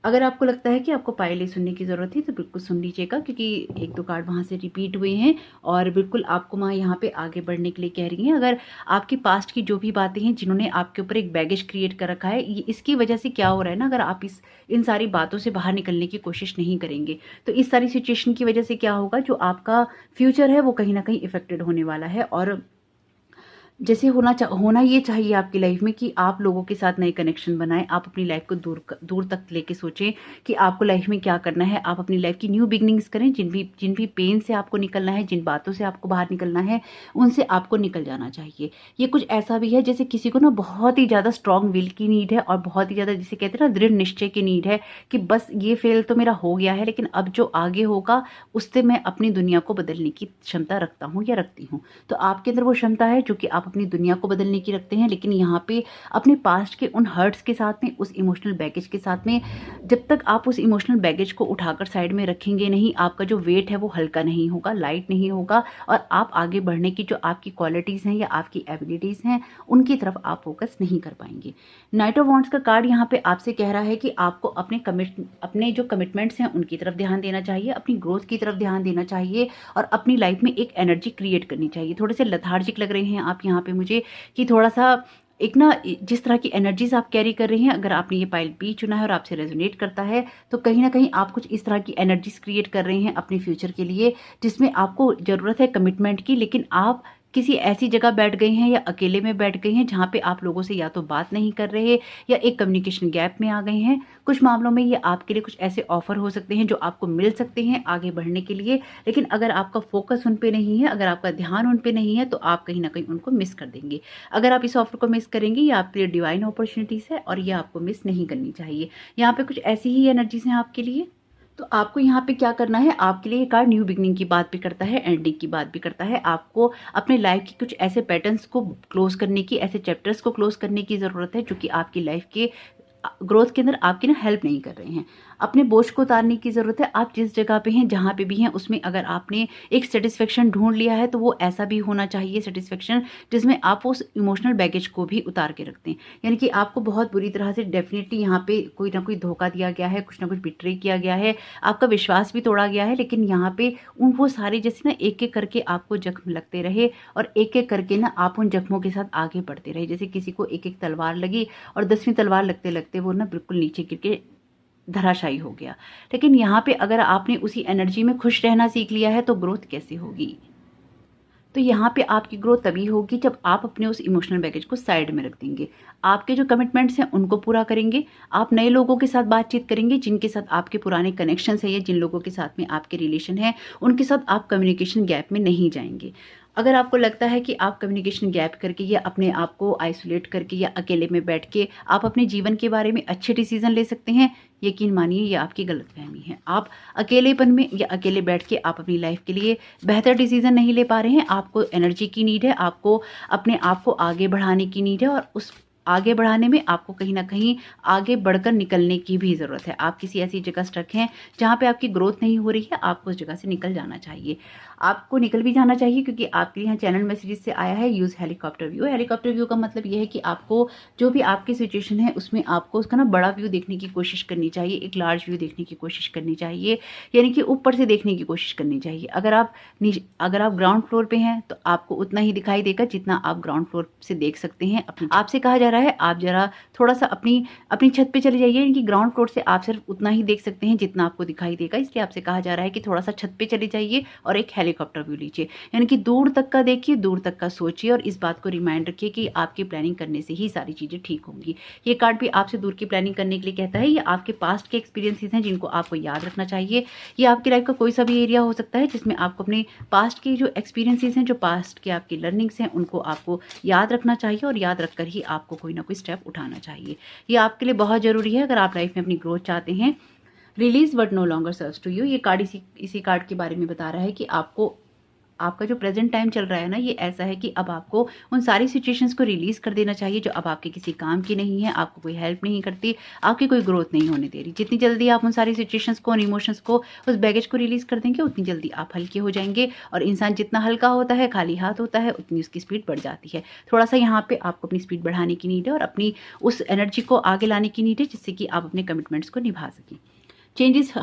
अगर आपको लगता है कि आपको पहले सुनने की ज़रूरत है तो बिल्कुल सुन लीजिएगा, क्योंकि 1-2 कार्ड वहाँ से रिपीट हुए हैं और बिल्कुल आपको माँ यहाँ पे आगे बढ़ने के लिए कह रही हैं। अगर आपकी पास्ट की जो भी बातें हैं जिन्होंने आपके ऊपर एक बैगेज क्रिएट कर रखा है, ये इसकी वजह से क्या हो रहा है ना, अगर आप इन सारी बातों से बाहर निकलने की कोशिश नहीं करेंगे तो इस सारी सिचुएशन की वजह से क्या होगा, जो आपका फ्यूचर है वो कहीं ना कहीं इफेक्टेड होने वाला है। और जैसे होना ये चाहिए आपकी लाइफ में कि आप लोगों के साथ नए कनेक्शन बनाएं, आप अपनी लाइफ को दूर तक लेके सोचें कि आपको लाइफ में क्या करना है। आप अपनी लाइफ की न्यू बिगनिंग्स करें। जिन भी पेन से आपको निकलना है, जिन बातों से आपको बाहर निकलना है, उनसे आपको निकल जाना चाहिए। ये कुछ ऐसा भी है जैसे किसी को ना बहुत ही ज़्यादा स्ट्रॉन्ग विल की नीड है और बहुत ही ज़्यादा जिसे कहते हैं ना दृढ़ निश्चय की नीड है कि बस ये फेल तो मेरा हो गया है, लेकिन अब जो आगे होगा उससे मैं अपनी दुनिया को बदलने की क्षमता रखता हूँ या रखती हूँ। तो आपके अंदर वो क्षमता है जो कि आप अपनी दुनिया को बदलने की रखते हैं। लेकिन यहाँ पे अपने पास्ट के उन हर्ट्स के साथ में, उस इमोशनल बैगेज के साथ में, जब तक आप उस इमोशनल बैगेज को उठाकर साइड में रखेंगे नहीं, आपका जो वेट है वो हल्का नहीं होगा, लाइट नहीं होगा और आप आगे बढ़ने की जो आपकी क्वालिटीज़ हैं या आपकी एबिलिटीज़ हैं उनकी तरफ आप फोकस नहीं कर पाएंगे। नाइट ऑफ वॉन्ड्स का कार्ड यहाँ पे आपसे कह रहा है कि आपको अपने जो कमिटमेंट्स हैं उनकी तरफ ध्यान देना चाहिए, अपनी ग्रोथ की तरफ ध्यान देना चाहिए और अपनी लाइफ में एक एनर्जी क्रिएट करनी चाहिए। थोड़े से लेथार्जिक लग रहे हैं आप यहाँ पे मुझे, कि थोड़ा सा एक ना जिस तरह की एनर्जीज आप कैरी कर रही हैं, अगर आपने ये पाइल बी चुना है और आपसे रेजोनेट करता है तो कहीं ना कहीं आप कुछ इस तरह की एनर्जीज क्रिएट कर रहे हैं अपने फ्यूचर के लिए, जिसमें आपको ज़रूरत है कमिटमेंट की, लेकिन आप किसी ऐसी जगह बैठ गए हैं या अकेले में बैठ गए हैं जहाँ पे आप लोगों से या तो बात नहीं कर रहे या एक कम्युनिकेशन गैप में आ गए हैं। कुछ मामलों में ये आपके लिए कुछ ऐसे ऑफर हो सकते हैं जो आपको मिल सकते हैं आगे बढ़ने के लिए, लेकिन अगर आपका फोकस उन पे नहीं है, अगर आपका ध्यान उन पे नहीं है तो आप कहीं ना कहीं उनको मिस कर देंगे। अगर आप इस ऑफर को मिस करेंगे, ये आपके लिए डिवाइन अपॉर्चुनिटीज है और ये आपको मिस नहीं करनी चाहिए। यहाँ पे कुछ ऐसी ही एनर्जीज हैं आपके लिए। तो आपको यहाँ पे क्या करना है, आपके लिए ये कार्ड न्यू बिगनिंग की बात भी करता है, एंडिंग की बात भी करता है। आपको अपने लाइफ की कुछ ऐसे पैटर्न्स को क्लोज करने की, ऐसे चैप्टर्स को क्लोज करने की ज़रूरत है जो कि आपकी लाइफ के ग्रोथ के अंदर आपकी ना हेल्प नहीं कर रहे हैं। अपने बोझ को उतारने की ज़रूरत है। आप जिस जगह पे हैं, जहाँ पे भी हैं, उसमें अगर आपने एक सेटिस्फेक्शन ढूंढ लिया है तो वो ऐसा भी होना चाहिए सेटिस्फेक्शन जिसमें आप उस इमोशनल बैगेज को भी उतार के रखते हैं। यानी कि आपको बहुत बुरी तरह से डेफिनेटली यहाँ पे कोई ना कोई धोखा दिया गया है, कुछ ना कुछ बिट्रे किया गया है, आपका विश्वास भी तोड़ा गया है, लेकिन यहाँ पे वो सारे जैसे ना एक एक करके आपको जख्म लगते रहे और एक एक करके ना आप उन जख्मों के साथ आगे बढ़ते रहे। जैसे किसी को एक एक तलवार लगी और 10वीं तलवार लगते लगते वो ना बिल्कुल नीचे गिर के धराशायी हो गया। लेकिन यहाँ पे अगर आपने उसी एनर्जी में खुश रहना सीख लिया है तो ग्रोथ कैसे होगी। तो यहाँ पे आपकी ग्रोथ तभी होगी जब आप अपने उस इमोशनल बैगेज को साइड में रख देंगे, आपके जो कमिटमेंट्स हैं उनको पूरा करेंगे, आप नए लोगों के साथ बातचीत करेंगे जिनके साथ आपके पुराने कनेक्शंस हैं या जिन लोगों के साथ में आपके रिलेशन है उनके साथ आप कम्युनिकेशन गैप में नहीं जाएंगे। अगर आपको लगता है कि आप कम्युनिकेशन गैप करके या अपने आप को आइसोलेट करके या अकेले में बैठ के आप अपने जीवन के बारे में अच्छे डिसीजन ले सकते हैं, यकीन मानिए ये आपकी गलतफहमी है। आप अकेलेपन में या अकेले बैठ के आप अपनी लाइफ के लिए बेहतर डिसीजन नहीं ले पा रहे हैं। आपको एनर्जी की नीड है, आपको अपने आप को आगे बढ़ाने की नीड है और उस आगे बढ़ाने में आपको कहीं ना कहीं आगे बढ़कर निकलने की भी ज़रूरत है। आप किसी ऐसी जगह स्टक हैं जहाँ पे आपकी ग्रोथ नहीं हो रही है, आपको उस जगह से निकल जाना चाहिए। आपको निकल भी जाना चाहिए क्योंकि आपके यहाँ चैनल मैसेज से आया है use helicopter view. Helicopter view का मतलब यह है कि आपको जो भी आपकी सिचुएशन है उसमें आपको उसका ना बड़ा व्यू देखने की कोशिश करनी चाहिए, एक लार्ज व्यू देखने की कोशिश करनी चाहिए, यानी कि ऊपर से देखने की कोशिश करनी चाहिए। अगर आप ग्राउंड फ्लोर पे हैं तो आपको उतना ही दिखाई देगा जितना आप ग्राउंड फ्लोर से देख सकते हैं। आपसे कहा जा रहा है आप जरा थोड़ा सा अपनी छत पे चले जाइए, यानी कि ग्राउंड फ्लोर से आप सिर्फ उतना ही देख सकते हैं जितना आपको दिखाई देगा। इसलिए आपसे कहा जा रहा है कि थोड़ा सा छत पे चले जाइए और एक हेलीकॉप्टर व्यू लीजिए, यानी कि दूर तक का देखिए, दूर तक का सोचिए और इस बात को रिमाइंड रखिए कि आपकी प्लानिंग करने से ही सारी चीज़ें ठीक होंगी। ये कार्ड भी आपसे दूर की प्लानिंग करने के लिए कहता है। ये आपके पास्ट के एक्सपीरियंसेस हैं जिनको आपको याद रखना चाहिए। ये आपकी लाइफ का कोई सा भी एरिया हो सकता है जिसमें आपको अपने पास्ट के जो एक्सपीरियंसेस हैं, जो पास्ट के आपकी लर्निंग्स हैं, उनको आपको याद रखना चाहिए और याद रखकर ही आपको कोई ना कोई स्टेप उठाना चाहिए। ये आपके लिए बहुत ज़रूरी है अगर आप लाइफ में अपनी ग्रोथ चाहते हैं। Release but no longer serves to you, ये कार्ड इसी कार्ड के बारे में बता रहा है कि आपको आपका जो प्रेजेंट टाइम चल रहा है ना, ये ऐसा है कि अब आपको उन सारी सिचुएशंस को रिलीज़ कर देना चाहिए जो अब आपके किसी काम की नहीं है, आपको कोई हेल्प नहीं करती, आपकी कोई ग्रोथ नहीं होने दे रही। जितनी जल्दी आप उन सारी सिचुएशंस को, उन इमोशंस को, उस बैगेज को रिलीज़ कर देंगे, उतनी जल्दी आप हल्के हो जाएंगे। और इंसान जितना हल्का होता है, खाली हाथ होता है, उतनी उसकी स्पीड बढ़ जाती है। थोड़ा सा यहाँ पे आपको अपनी स्पीड बढ़ाने की नीड है और अपनी उस एनर्जी को आगे लाने की नीड है, जिससे कि आप अपने कमिटमेंट्स को निभा सकें। चेंजेस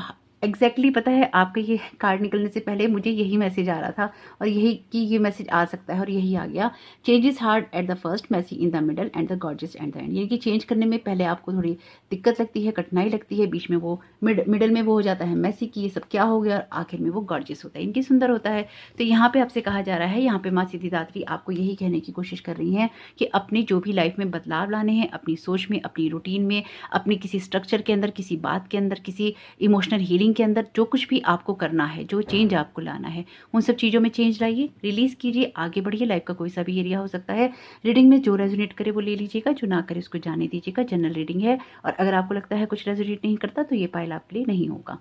एग्जैक्टली पता है, आपका ये कार्ड निकलने से पहले मुझे यही मैसेज आ रहा था और यही कि ये मैसेज आ सकता है और यही आ गया। Changes hard at the first, messy in the middle and the gorgeous at the end. यानी कि चेंज करने में पहले आपको थोड़ी दिक्कत लगती है, कठिनाई लगती है, बीच में वो मिडल में वो हो जाता है मैसी कि ये सब क्या हो गया, और आखिर में वो गॉर्जियस होता है, इनकी सुंदर होता है। तो यहाँ पे आपसे कहा जा रहा है, यहाँ पे माँ सिद्धिदात्री आपको यही कहने की कोशिश कर रही हैं कि अपनी जो भी लाइफ में बदलाव लाने हैं, अपनी सोच में, अपनी रूटीन में, अपनी किसी स्ट्रक्चर के अंदर, किसी बात के अंदर, किसी इमोशनल हीलिंग के अंदर, जो कुछ भी आपको करना है, जो चेंज आपको लाना है, उन सब चीज़ों में चेंज लाइए, रिलीज कीजिए, आगे बढ़िए। लाइफ का कोई सा भी एरिया हो सकता है। रीडिंग में जो रेजोनेट करे वो ले लीजिएगा, जो ना करे उसको जाने दीजिएगा। जनरल रीडिंग है और अगर आपको लगता है कुछ रेजोनेट नहीं करता तो ये पाइल आपके लिए नहीं होगा।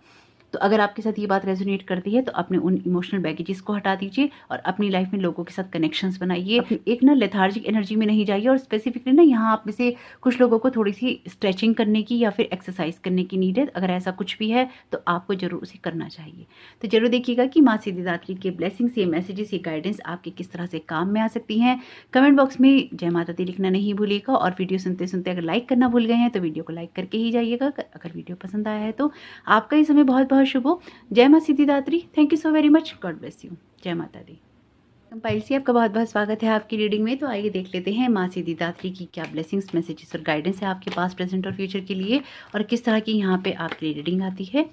तो अगर आपके साथ ये बात रेजोनेट करती है तो अपने उन इमोशनल बैगेजेस को हटा दीजिए और अपनी लाइफ में लोगों के साथ कनेक्शंस बनाइए। एक ना लेथार्जिक एनर्जी में नहीं जाइए। और स्पेसिफिकली ना यहाँ आप में से कुछ लोगों को थोड़ी सी स्ट्रेचिंग करने की या फिर एक्सरसाइज करने की नीड है। अगर ऐसा कुछ भी है तो आपको जरूर उसे करना चाहिए। तो जरूर देखिएगा कि माँ सिद्धिदात्री के ब्लेसिंग्स, ये मैसेजेस, ये गाइडेंस आपके किस तरह से काम में आ सकती हैं। कमेंट बॉक्स में जय माता दी लिखना नहीं भूलिएगा और वीडियो सुनते सुनते अगर लाइक करना भूल गए हैं तो वीडियो को लाइक करके ही जाइएगा। अगर वीडियो पसंद आया है तो आपका ये समय बहुत बहुत शुभ हो। जय माँ Siddhidatri. Thank you so very much. God bless you. जय माता दी। पाइल्स, आपका बहुत बहुत स्वागत है आपकी रीडिंग में। तो आइए देख लेते हैं माँ सिद्धिदात्री की क्या ब्लेसिंग्स, मैसेजेस और गाइडेंस है आपके पास, प्रेजेंट और फ्यूचर के लिए, और किस तरह की यहाँ पे आपके लिए रीडिंग आती है।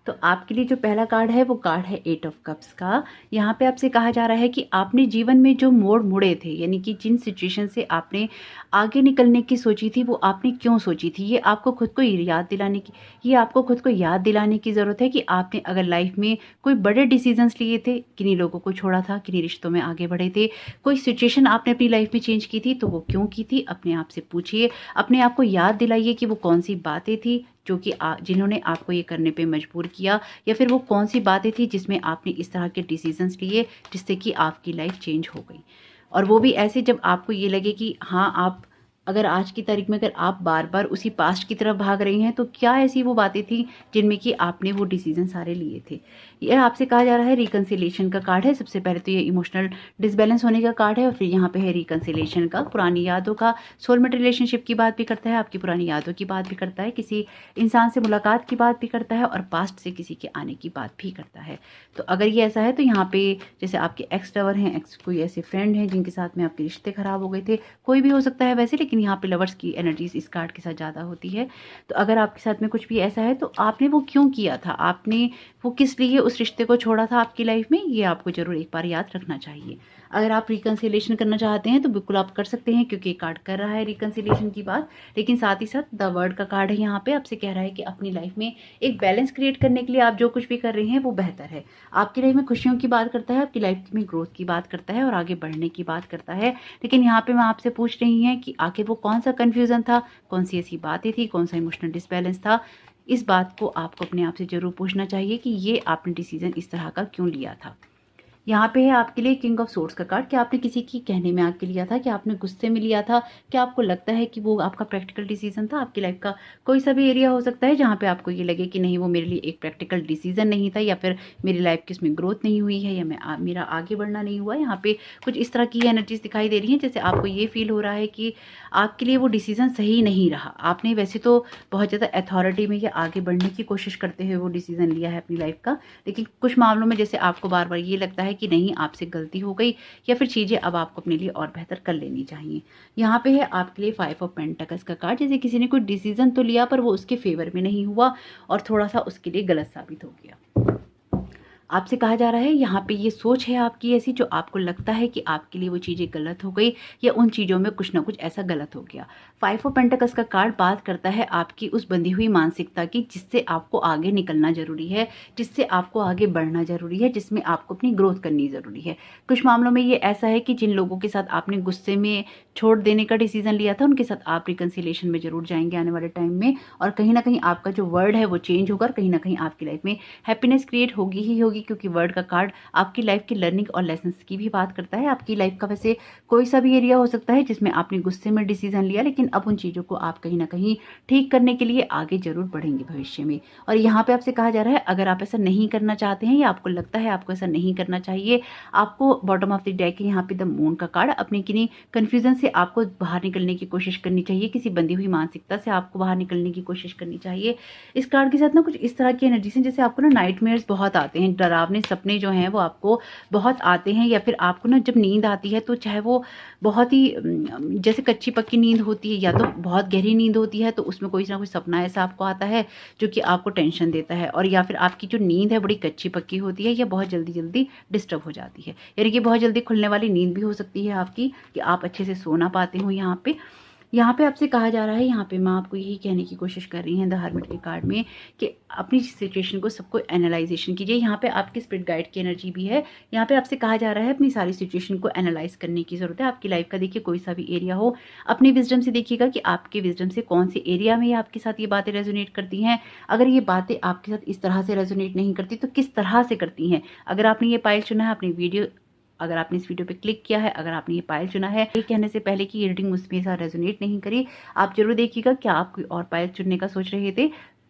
तो आपके लिए जो पहला कार्ड है वो कार्ड है 8 ऑफ कप्स का। यहाँ पे आपसे कहा जा रहा है कि आपने जीवन में जो मोड़ मुड़े थे, यानी कि जिन सिचुएशन से आपने आगे निकलने की सोची थी, वो आपने क्यों सोची थी, ये आपको खुद को याद दिलाने की, ज़रूरत है कि आपने अगर लाइफ में कोई बड़े डिसीजंस लिए थे, किन्हीं लोगों को छोड़ा था, किन्हीं रिश्तों में आगे बढ़े थे, कोई सिचुएशन आपने अपनी लाइफ में चेंज की थी, तो वो क्यों की थी, अपने आप से पूछिए, अपने आप को याद दिलाइए कि वो कौन सी बातें थी जो कि जिन्होंने आपको ये करने पे मजबूर किया, या फिर वो कौन सी बातें थी जिसमें आपने इस तरह के डिसीजंस लिए जिससे कि आपकी लाइफ चेंज हो गई। और वो भी ऐसे जब आपको ये लगे कि हाँ, आप अगर आज की तारीख में अगर आप बार बार उसी पास्ट की तरफ भाग रही हैं तो क्या ऐसी वो बातें थी जिनमें कि आपने वो डिसीजन सारे लिए थे। यह आपसे कहा जा रहा है रिकन्सिलेशन का कार्ड है। सबसे पहले तो ये इमोशनल डिसबैलेंस होने का कार्ड है और फिर यहाँ पे है रिकन्सिलेशन का, पुरानी यादों का, सोलमेट रिलेशनशिप की बात भी करता है, आपकी पुरानी यादों की बात भी करता है, किसी इंसान से मुलाकात की बात भी करता है और पास्ट से किसी के आने की बात भी करता है। तो अगर ये ऐसा है तो यहाँ पे जैसे आपके एक्स लवर हैं, एक्स कोई ऐसे फ्रेंड हैं जिनके साथ में आपके रिश्ते खराब हो गए थे, कोई भी हो सकता है वैसे, लेकिन यहाँ पे लवर्स की एनर्जीज इस कार्ड के साथ ज़्यादा होती है। तो अगर आपके साथ में कुछ भी ऐसा है तो आपने वो क्यों किया था, आपने वो किस लिए उस रिश्ते को छोड़ा था आपकी लाइफ में, ये आपको जरूर एक बार याद रखना चाहिए। अगर आप रिकन्सिलेशन करना चाहते हैं तो बिल्कुल आप कर सकते हैं, क्योंकि कार्ड कर रहा है रिकन्सिलेशन की बात। लेकिन साथ ही साथ द वर्ड का कार्ड है यहाँ पे, आपसे कह रहा है कि अपनी लाइफ में एक बैलेंस क्रिएट करने के लिए आप जो कुछ भी कर रही हैं वो बेहतर है। आपकी लाइफ में खुशियों की बात करता है, आपकी लाइफ में ग्रोथ की बात करता है और आगे बढ़ने की बात करता है। लेकिन यहाँ पे मैं आपसे पूछ रही हैं कि आखिर वो कौन सा कन्फ्यूजन था, कौन सी ऐसी बातें थी, कौन सा इमोशनल डिसबैलेंस था। इस बात को आपको अपने आप से जरूर पूछना चाहिए कि ये आपने डिसीजन इस तरह का क्यों लिया था। यहाँ पे है आपके लिए किंग ऑफ सोर्ड्स का कार्ड। क्या आपने किसी की कहने में आके लिया था, क्या आपने गुस्से में लिया था, क्या आपको लगता है कि वो आपका प्रैक्टिकल डिसीजन था। आपकी लाइफ का कोई सा भी एरिया हो सकता है जहाँ पे आपको ये लगे कि नहीं, वो मेरे लिए एक प्रैक्टिकल डिसीजन नहीं था, या फिर मेरी लाइफ की इसमें ग्रोथ नहीं हुई है, या मेरा आगे बढ़ना नहीं हुआ। यहाँ पे कुछ इस तरह की एनर्जीज दिखाई दे रही हैं, जैसे आपको ये फील हो रहा है कि आपके लिए वो डिसीजन सही नहीं रहा। आपने वैसे तो बहुत ज़्यादा अथॉरिटी में या आगे बढ़ने की कोशिश करते हुए वो डिसीजन लिया है अपनी लाइफ का, लेकिन कुछ मामलों में जैसे आपको बार बार ये लगता है कि नहीं, आपसे गलती हो गई, या फिर चीज़ें अब आपको अपने लिए और बेहतर कर लेनी चाहिए। यहाँ पे है आपके लिए 5 ऑफ पेंटिकल्स का कार्ड। जैसे किसी ने कोई डिसीजन तो लिया पर वो उसके फेवर में नहीं हुआ और थोड़ा सा उसके लिए गलत साबित हो गया। आपसे कहा जा रहा है यहाँ पे ये सोच है आपकी ऐसी जो आपको लगता है कि आपके लिए वो चीज़ें गलत हो गई या उन चीज़ों में कुछ ना कुछ ऐसा गलत हो गया। 5 ऑफ पेंटिकल्स का कार्ड बात करता है आपकी उस बंधी हुई मानसिकता की जिससे आपको आगे निकलना ज़रूरी है, जिससे आपको आगे बढ़ना ज़रूरी है, जिसमें आपको अपनी ग्रोथ करनी ज़रूरी है। कुछ मामलों में ये ऐसा है कि जिन लोगों के साथ आपने गुस्से में छोड़ देने का डिसीजन लिया था उनके साथ आप रिकन्सिलिएशन में ज़रूर जाएंगे आने वाले टाइम में, और कहीं ना कहीं आपका जो वर्ड है वो चेंज होगा और कहीं ना कहीं आपकी लाइफ में हैप्पीनेस क्रिएट होगी ही होगी, क्योंकि वर्ड का कार्ड आपकी लाइफ की लर्निंग और लेसन्स की भी बात करता है। आपकी लाइफ का वैसे कोई सा भी एरिया हो सकता है जिसमें आपने गुस्से में डिसीजन लिया, लेकिन अब उन चीज़ों को आप कहीं ना कहीं ठीक करने के लिए आगे जरूर बढ़ेंगे भविष्य में। और यहाँ पे आपसे कहा जा रहा है अगर आप ऐसा नहीं करना चाहते हैं या आपको लगता है आपको ऐसा नहीं करना चाहिए, आपको बॉटम ऑफ द डेक यहाँ पे द मून का कार्ड अपने किन्हीं कन्फ्यूजन से आपको बाहर निकलने की कोशिश करनी चाहिए, किसी बंधी हुई मानसिकता से आपको बाहर निकलने की कोशिश करनी चाहिए। इस कार्ड के साथ ना कुछ इस तरह की एनर्जी से जैसे आपको ना नाइटमेयर्स बहुत आते हैं, डरावने सपने जो हैं वो आपको बहुत आते हैं, या फिर आपको ना जब नींद आती है तो चाहे वो बहुत ही जैसे कच्ची पक्की नींद होती है या तो बहुत गहरी नींद होती है, तो उसमें कोई ना कोई सपना ऐसा आपको आता है जो कि आपको टेंशन देता है, और या फिर आपकी जो नींद है बड़ी कच्ची पक्की होती है या बहुत जल्दी जल्दी डिस्टर्ब हो जाती है, यानी कि बहुत जल्दी खुलने वाली नींद भी हो सकती है आपकी कि आप अच्छे से सो ना पाते हो। यहाँ पे आपसे कहा जा रहा है, यहाँ पे माँ आपको यही कहने की कोशिश कर रही है द हर्मिट के कार्ड में कि अपनी सिचुएशन को सबको एनालाइजेशन कीजिए। यहाँ पे आपकी स्पिरिट गाइड की एनर्जी भी है। यहाँ पे आपसे कहा जा रहा है अपनी सारी सिचुएशन को एनालाइज करने की जरूरत है। आपकी लाइफ का देखिए कोई सा भी एरिया हो, अपनी विजडम से देखिएगा कि आपके विजडम से कौन से एरिया में आपके साथ ये बातें रेजोनेट करती हैं। अगर ये बातें आपके साथ इस तरह से रेजोनेट नहीं करती तो किस तरह से करती हैं। अगर आपने ये पाइल चुना है, अपनी वीडियो अगर आपने इस वीडियो पे क्लिक किया है, अगर आपने ये पाइल चुना है, ये कहने से पहले कि ये रीडिंग मुझमें साथ रेजोनेट नहीं करी, आप जरूर देखिएगा क्या आप कोई और पाइल चुनने का सोच रहे थे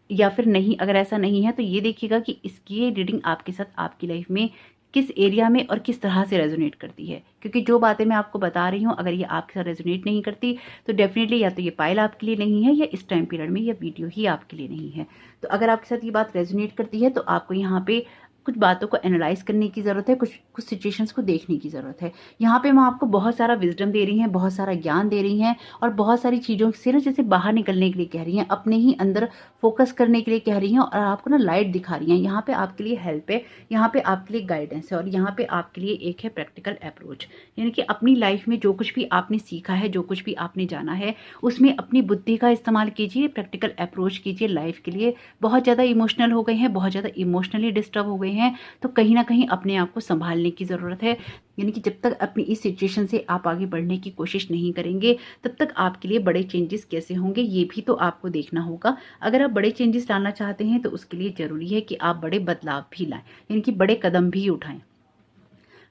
या फिर नहीं। अगर ऐसा नहीं है तो ये देखिएगा कि इसकी रीडिंग आपके साथ आपकी लाइफ में किस एरिया में और किस तरह से रेजोनेट करती है, क्योंकि जो बातें मैं आपको बता रही हूँ अगर ये आपके साथ रेजोनेट नहीं करती तो डेफिनेटली या तो ये पाइल आपके लिए नहीं है या इस टाइम पीरियड में ये वीडियो ही आपके लिए नहीं है। तो अगर आपके साथ ये बात रेजोनेट करती है तो आपको यहाँ पे कुछ बातों को एनालाइज करने की ज़रूरत है, कुछ सिचुएशंस को देखने की ज़रूरत है। यहाँ पे मैं आपको बहुत सारा विजडम दे रही हैं, बहुत सारा ज्ञान दे रही हैं और बहुत सारी चीज़ों से ना जैसे बाहर निकलने के लिए कह रही हैं, अपने ही अंदर फोकस करने के लिए कह रही हैं और आपको ना लाइट दिखा रही हैं। यहाँ पे आपके लिए हेल्प है, यहाँ पे आपके लिए गाइडेंस है और यहाँ पे आपके लिए एक है प्रैक्टिकल अप्रोच, यानी कि अपनी लाइफ में जो कुछ भी आपने सीखा है, जो कुछ भी आपने जाना है उसमें अपनी बुद्धि का इस्तेमाल कीजिए, प्रैक्टिकल अप्रोच कीजिए लाइफ के लिए। बहुत ज़्यादा इमोशनल हो गए हैं, बहुत ज़्यादा इमोशनली डिस्टर्ब हो गए हैं, तो कहीं ना कहीं अपने आप को संभालने की ज़रूरत है। यानी कि जब तक अपनी इस सिचुएशन से आप आगे बढ़ने की कोशिश नहीं करेंगे तब तक आपके लिए बड़े चेंजेस कैसे होंगे ये भी तो आपको देखना होगा। अगर आप बड़े चेंजेस लाना चाहते हैं तो उसके लिए ज़रूरी है कि आप बड़े बदलाव भी लाएं, यानी कि बड़े कदम भी उठाएं।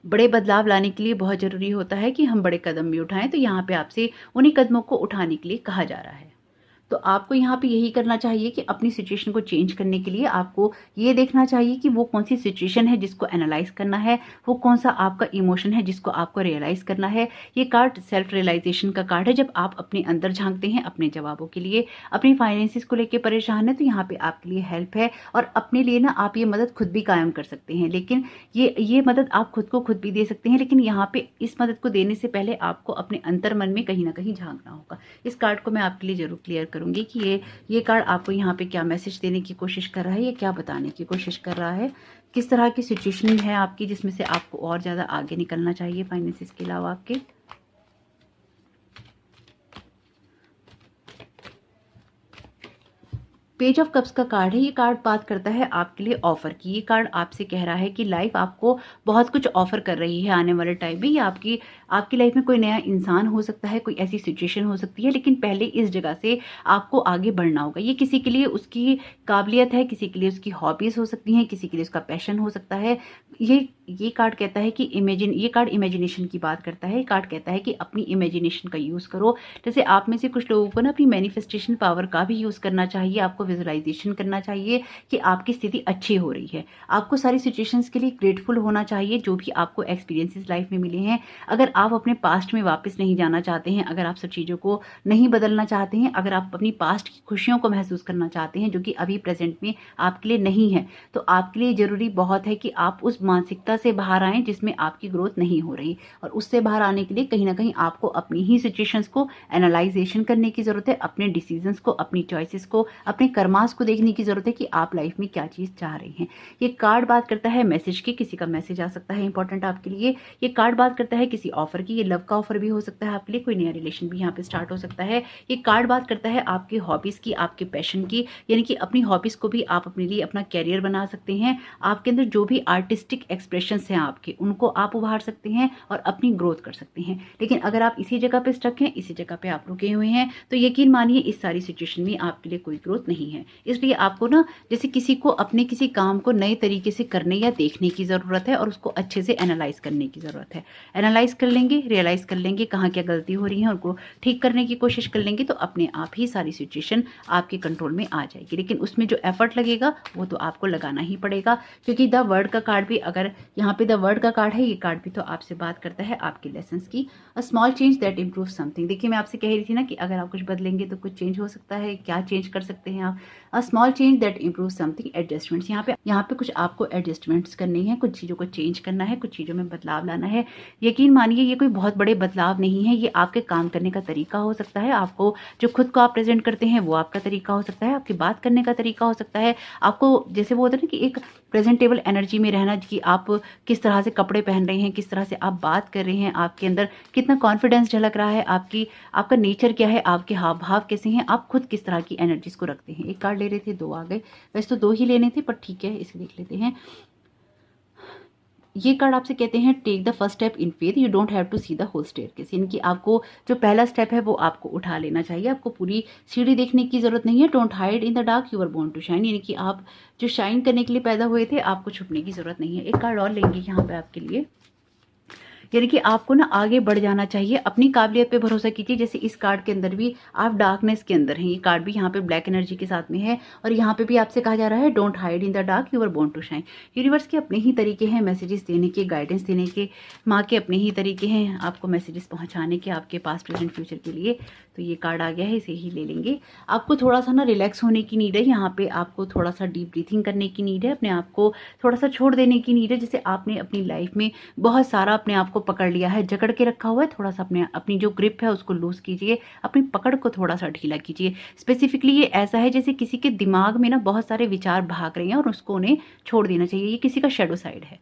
बड़े बदलाव लाने के लिए बहुत ज़रूरी होता है कि हम बड़े कदम भी उठाएं, तो यहाँ पे आपसे उन्हीं कदमों को उठाने के लिए कहा जा रहा है। तो आपको यहाँ पे यही करना चाहिए कि अपनी सिचुएशन को चेंज करने के लिए आपको ये देखना चाहिए कि वो कौन सी सिचुएशन है जिसको एनालाइज करना है, वो कौन सा आपका इमोशन है जिसको आपको रियलाइज करना है। ये कार्ड सेल्फ रियलाइजेशन का कार्ड है। जब आप अपने अंदर झांकते हैं अपने जवाबों के लिए, अपनी फाइनेंसिस को लेकर परेशान है तो यहाँ पे आपके लिए हेल्प है और अपने लिए ना आप ये मदद खुद भी कायम कर सकते हैं। लेकिन ये मदद आप खुद को खुद भी दे सकते हैं, लेकिन यहाँ पे इस मदद को देने से पहले आपको अपने अंतर मन में कहीं ना कहीं झांकना होगा। इस कार्ड को मैं आपके लिए जरूर क्लियर करूंगी कि ये कार्ड आपको यहाँ पे क्या मैसेज देने की कोशिश कर रहा है, ये क्या बताने की कोशिश कर रहा है, किस तरह की सिचुएशन है आपकी जिसमें से आपको और ज़्यादा आगे निकलना चाहिए फाइनेंसिस के अलावा आपके। पेज ऑफ कप्स का कार्ड है। ये कार्ड बात करता है आपके लिए ऑफर की। ये कार्ड आपसे कह रहा है कि लाइफ आपको बहुत कुछ ऑफर कर रही है आने वाले टाइम में। ये आपकी लाइफ में कोई नया इंसान हो सकता है, कोई ऐसी सिचुएशन हो सकती है, लेकिन पहले इस जगह से आपको आगे बढ़ना होगा। ये किसी के लिए उसकी काबिलियत है, किसी के लिए उसकी हॉबीज हो सकती हैं, किसी के लिए उसका पैशन हो सकता है। ये कार्ड कहता है कि ये कार्ड इमेजिनेशन की बात करता है। ये कार्ड कहता है कि अपनी इमेजिनेशन का यूज़ करो। जैसे आप में से कुछ लोगों को ना अपनी मैनिफेस्टेशन पावर का भी यूज़ करना चाहिए। आपको विजुअलाइजेशन करना चाहिए कि आपकी स्थिति अच्छी हो रही है। आपको सारी सिचुएशंस के लिए ग्रेटफुल होना चाहिए जो भी आपको एक्सपीरियंसेस लाइफ में मिले हैं। अगर आप अपने पास्ट में वापस नहीं जाना चाहते हैं, अगर आप सब चीज़ों को नहीं बदलना चाहते हैं, अगर आप अपनी पास्ट की खुशियों को महसूस करना चाहते हैं जो कि अभी प्रेजेंट में आपके लिए नहीं है, तो आपके लिए ज़रूरी बहुत है कि आप उस मानसिकता जगह से बाहर आएँ जिसमें आपकी ग्रोथ नहीं हो रही, और उससे बाहर आने के लिए कहीं न कहीं आपको अपनी ही सिचुएशंस को एनालाइज़ेशन करने की ज़रूरत है, अपने डिसीज़न्स को, अपनी चॉइसेस को, अपने कर्मास को देखने की ज़रूरत है कि आप लाइफ में क्या चीज़ चाह रहे हैं। ये कार्ड बात करता है मैसेज की, किसी का मैसेज आ सकता है इंपॉर्टेंट आपके लिए। ये कार्ड बात करता है किसी ऑफ़र की, ये लव का ऑफ़र भी हो सकता है आपके लिए, कोई नया रिलेशन भी यहाँ पे स्टार्ट हो सकता है। ये कार्ड बात करता है आपकी हॉबीज़ की, आपके पैशन की, यानी कि अपनी हॉबीज़ को भी आप अपने लिए अपना कैरियर बना सकते हैं। आपके अंदर जो भी आर्टिस्टिक एक्सप्रेशंस हैं आपके, उनको आप उभार सकते हैं और अपनी ग्रोथ कर सकते हैं। लेकिन अगर आप इसी जगह पे स्टक हैं, इसी जगह पे आप रुके हुए हैं, तो यकीन मानिए इस सारी सिचुएशन में आपके लिए कोई ग्रोथ नहीं है। इसलिए आपको ना जैसे किसी को अपने किसी काम को नए तरीके से करने या देखने की ज़रूरत है और उसको अच्छे से एनालाइज़ करने की ज़रूरत है। एनालाइज़ कर लेंगे, रियलाइज़ कर लेंगे कहाँ क्या गलती हो रही है, उनको ठीक करने की कोशिश कर लेंगे, तो अपने आप ही सारी सिचुएशन आपके कंट्रोल में आ जाएगी। लेकिन उसमें जो एफर्ट लगेगा वो तो आपको लगाना ही पड़ेगा, क्योंकि द वर्ड का कार्ड भी, अगर यहाँ पे द वर्ड का कार्ड है, ये कार्ड भी तो आपसे बात करता है आपके लेसन्स की। A small change that improve something. देखिए मैं आपसे कह रही थी ना कि अगर आप कुछ बदलेंगे तो कुछ चेंज हो सकता है। क्या चेंज कर सकते हैं आप? A small change that improve something, adjustments. यहाँ पे कुछ आपको एडजस्टमेंट्स करनी है, कुछ चीज़ों को चेंज करना है, कुछ चीज़ों में बदलाव लाना है। यकीन मानिए ये कोई बहुत बड़े बदलाव नहीं है, ये आपके काम करने का तरीका हो सकता है। आपको जो खुद को आप प्रेजेंट करते हैं वो आपका तरीका हो सकता है, आपकी बात करने का तरीका हो सकता है। आपको जैसे वो होता है ना कि एक प्रेजेंटेबल एनर्जी में रहना, कि आप किस तरह से कपड़े पहन रहे हैं, किस तरह से आप बात कर रहे हैं, आपके अंदर कितना कॉन्फिडेंस झलक रहा है, आपका नेचर क्या है, आपके हाव भाव कैसे हैं, आप खुद किस तरह की एनर्जीज को रखते हैं। एक कार्ड ले रहे थे, 2 आ गए। वैसे तो 2 ही लेने थे, पर ठीक है इसे देख लेते हैं। ये कार्ड आपसे कहते हैं take the first step in faith, you don't have to see the whole staircase. यानी कि आपको जो पहला स्टेप है वो आपको उठा लेना चाहिए, आपको पूरी सीढ़ी देखने की जरूरत नहीं है। Don't hide in the dark, you are born to shine. यानी कि आप जो शाइन करने के लिए पैदा हुए थे, आपको छुपने की जरूरत नहीं है। एक कार्ड और लेंगे यहाँ पे आपके लिए, यानी कि आपको ना आगे बढ़ जाना चाहिए, अपनी काबिलियत पे भरोसा कीजिए। जैसे इस कार्ड के अंदर भी आप डार्कनेस के अंदर हैं, ये कार्ड भी यहाँ पे ब्लैक एनर्जी के साथ में है, और यहाँ पे भी आपसे कहा जा रहा है don't hide in the dark, you are born to shine. Universe के अपने ही तरीके हैं मैसेजेस देने के, गाइडेंस देने के, माँ के अपने ही तरीके हैं आपको मैसेजेस पहुँचाने के, आपके पास प्रेजेंट फ्यूचर के लिए। तो ये कार्ड आ गया है, इसे ही ले लेंगे। आपको थोड़ा सा ना रिलैक्स होने की नीड है, यहाँ पे आपको थोड़ा सा डीप ब्रीथिंग करने की नीड है, अपने आप को थोड़ा सा छोड़ देने की नीड है। जैसे आपने अपनी लाइफ में बहुत सारा अपने आप को पकड़ लिया है, जकड़ के रखा हुआ है, थोड़ा सा अपनी जो ग्रिप है उसको लूज कीजिए, अपनी पकड़ को थोड़ा सा ढीला कीजिए। स्पेसिफिकली ये ऐसा है जैसे किसी के दिमाग में ना बहुत सारे विचार भाग रहे हैं और उसको उन्हें छोड़ देना चाहिए। ये किसी का शैडो साइड है,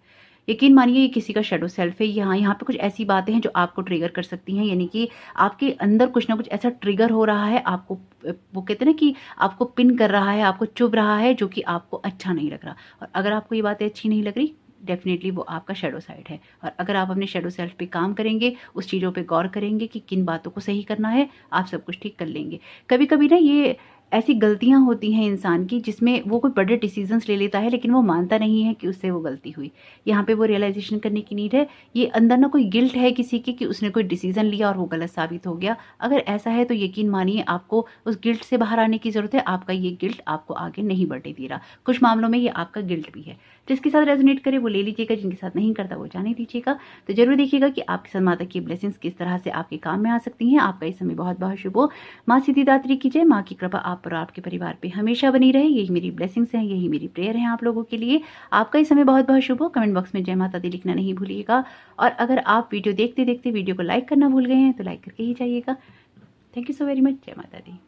यकीन मानिए ये किसी का शैडो सेल्फ है। यहाँ पे कुछ ऐसी बातें हैं जो आपको ट्रिगर कर सकती हैं, यानी कि आपके अंदर कुछ ना कुछ ऐसा ट्रिगर हो रहा है, आपको वो कहते हैं ना कि आपको पिन कर रहा है, आपको चुभ रहा है, जो कि आपको अच्छा नहीं लग रहा। और अगर आपको ये बातें अच्छी नहीं लग रही, डेफिनेटली वो आपका शैडो साइड है। और अगर आप अपने शैडो सेल्फ पे काम करेंगे, उस चीज़ों पे गौर करेंगे कि किन बातों को सही करना है, आप सब कुछ ठीक कर लेंगे। कभी कभी ना ये ऐसी गलतियां होती हैं इंसान की, जिसमें वो कोई बड़े डिसीजंस ले लेता है लेकिन वो मानता नहीं है कि उससे वो गलती हुई। यहाँ पे वो रियलाइजेशन करने की नीड है। ये अंदर ना कोई गिल्ट है किसी की कि उसने कोई डिसीजन लिया और वो गलत साबित हो गया। अगर ऐसा है तो यकीन मानिए आपको उस गिल्ट से बाहर आने की जरूरत है। आपका ये गिल्ट आपको आगे नहीं बढ़ने दे रहा, कुछ मामलों में ये आपका गिल्ट भी है। जिसके साथ रेजोनेट करे वो ले लीजिएगा, जिनके साथ नहीं करता वो जाने दीजिएगा। तो जरूर देखिएगा कि आपके साथ माता की ब्लेसिंग्स किस तरह से आपके काम में आ सकती हैं। आपका इस समय बहुत बहुत शुभ हो। माँ सिद्धिदात्री की जय। माँ की कृपा आप पर, आपके परिवार पे हमेशा बनी रहे। यही मेरी ब्लेसिंग्स हैं, यही मेरी प्रेयर है आप लोगों के लिए। आपका इस समय बहुत बहुत शुभ हो। कमेंट बॉक्स में जय माता दी लिखना नहीं भूलिएगा। और अगर आप वीडियो देखते देखते वीडियो को लाइक करना भूल गए हैं तो लाइक करके ही जाइएगा। Thank you so very much. जय माता दी।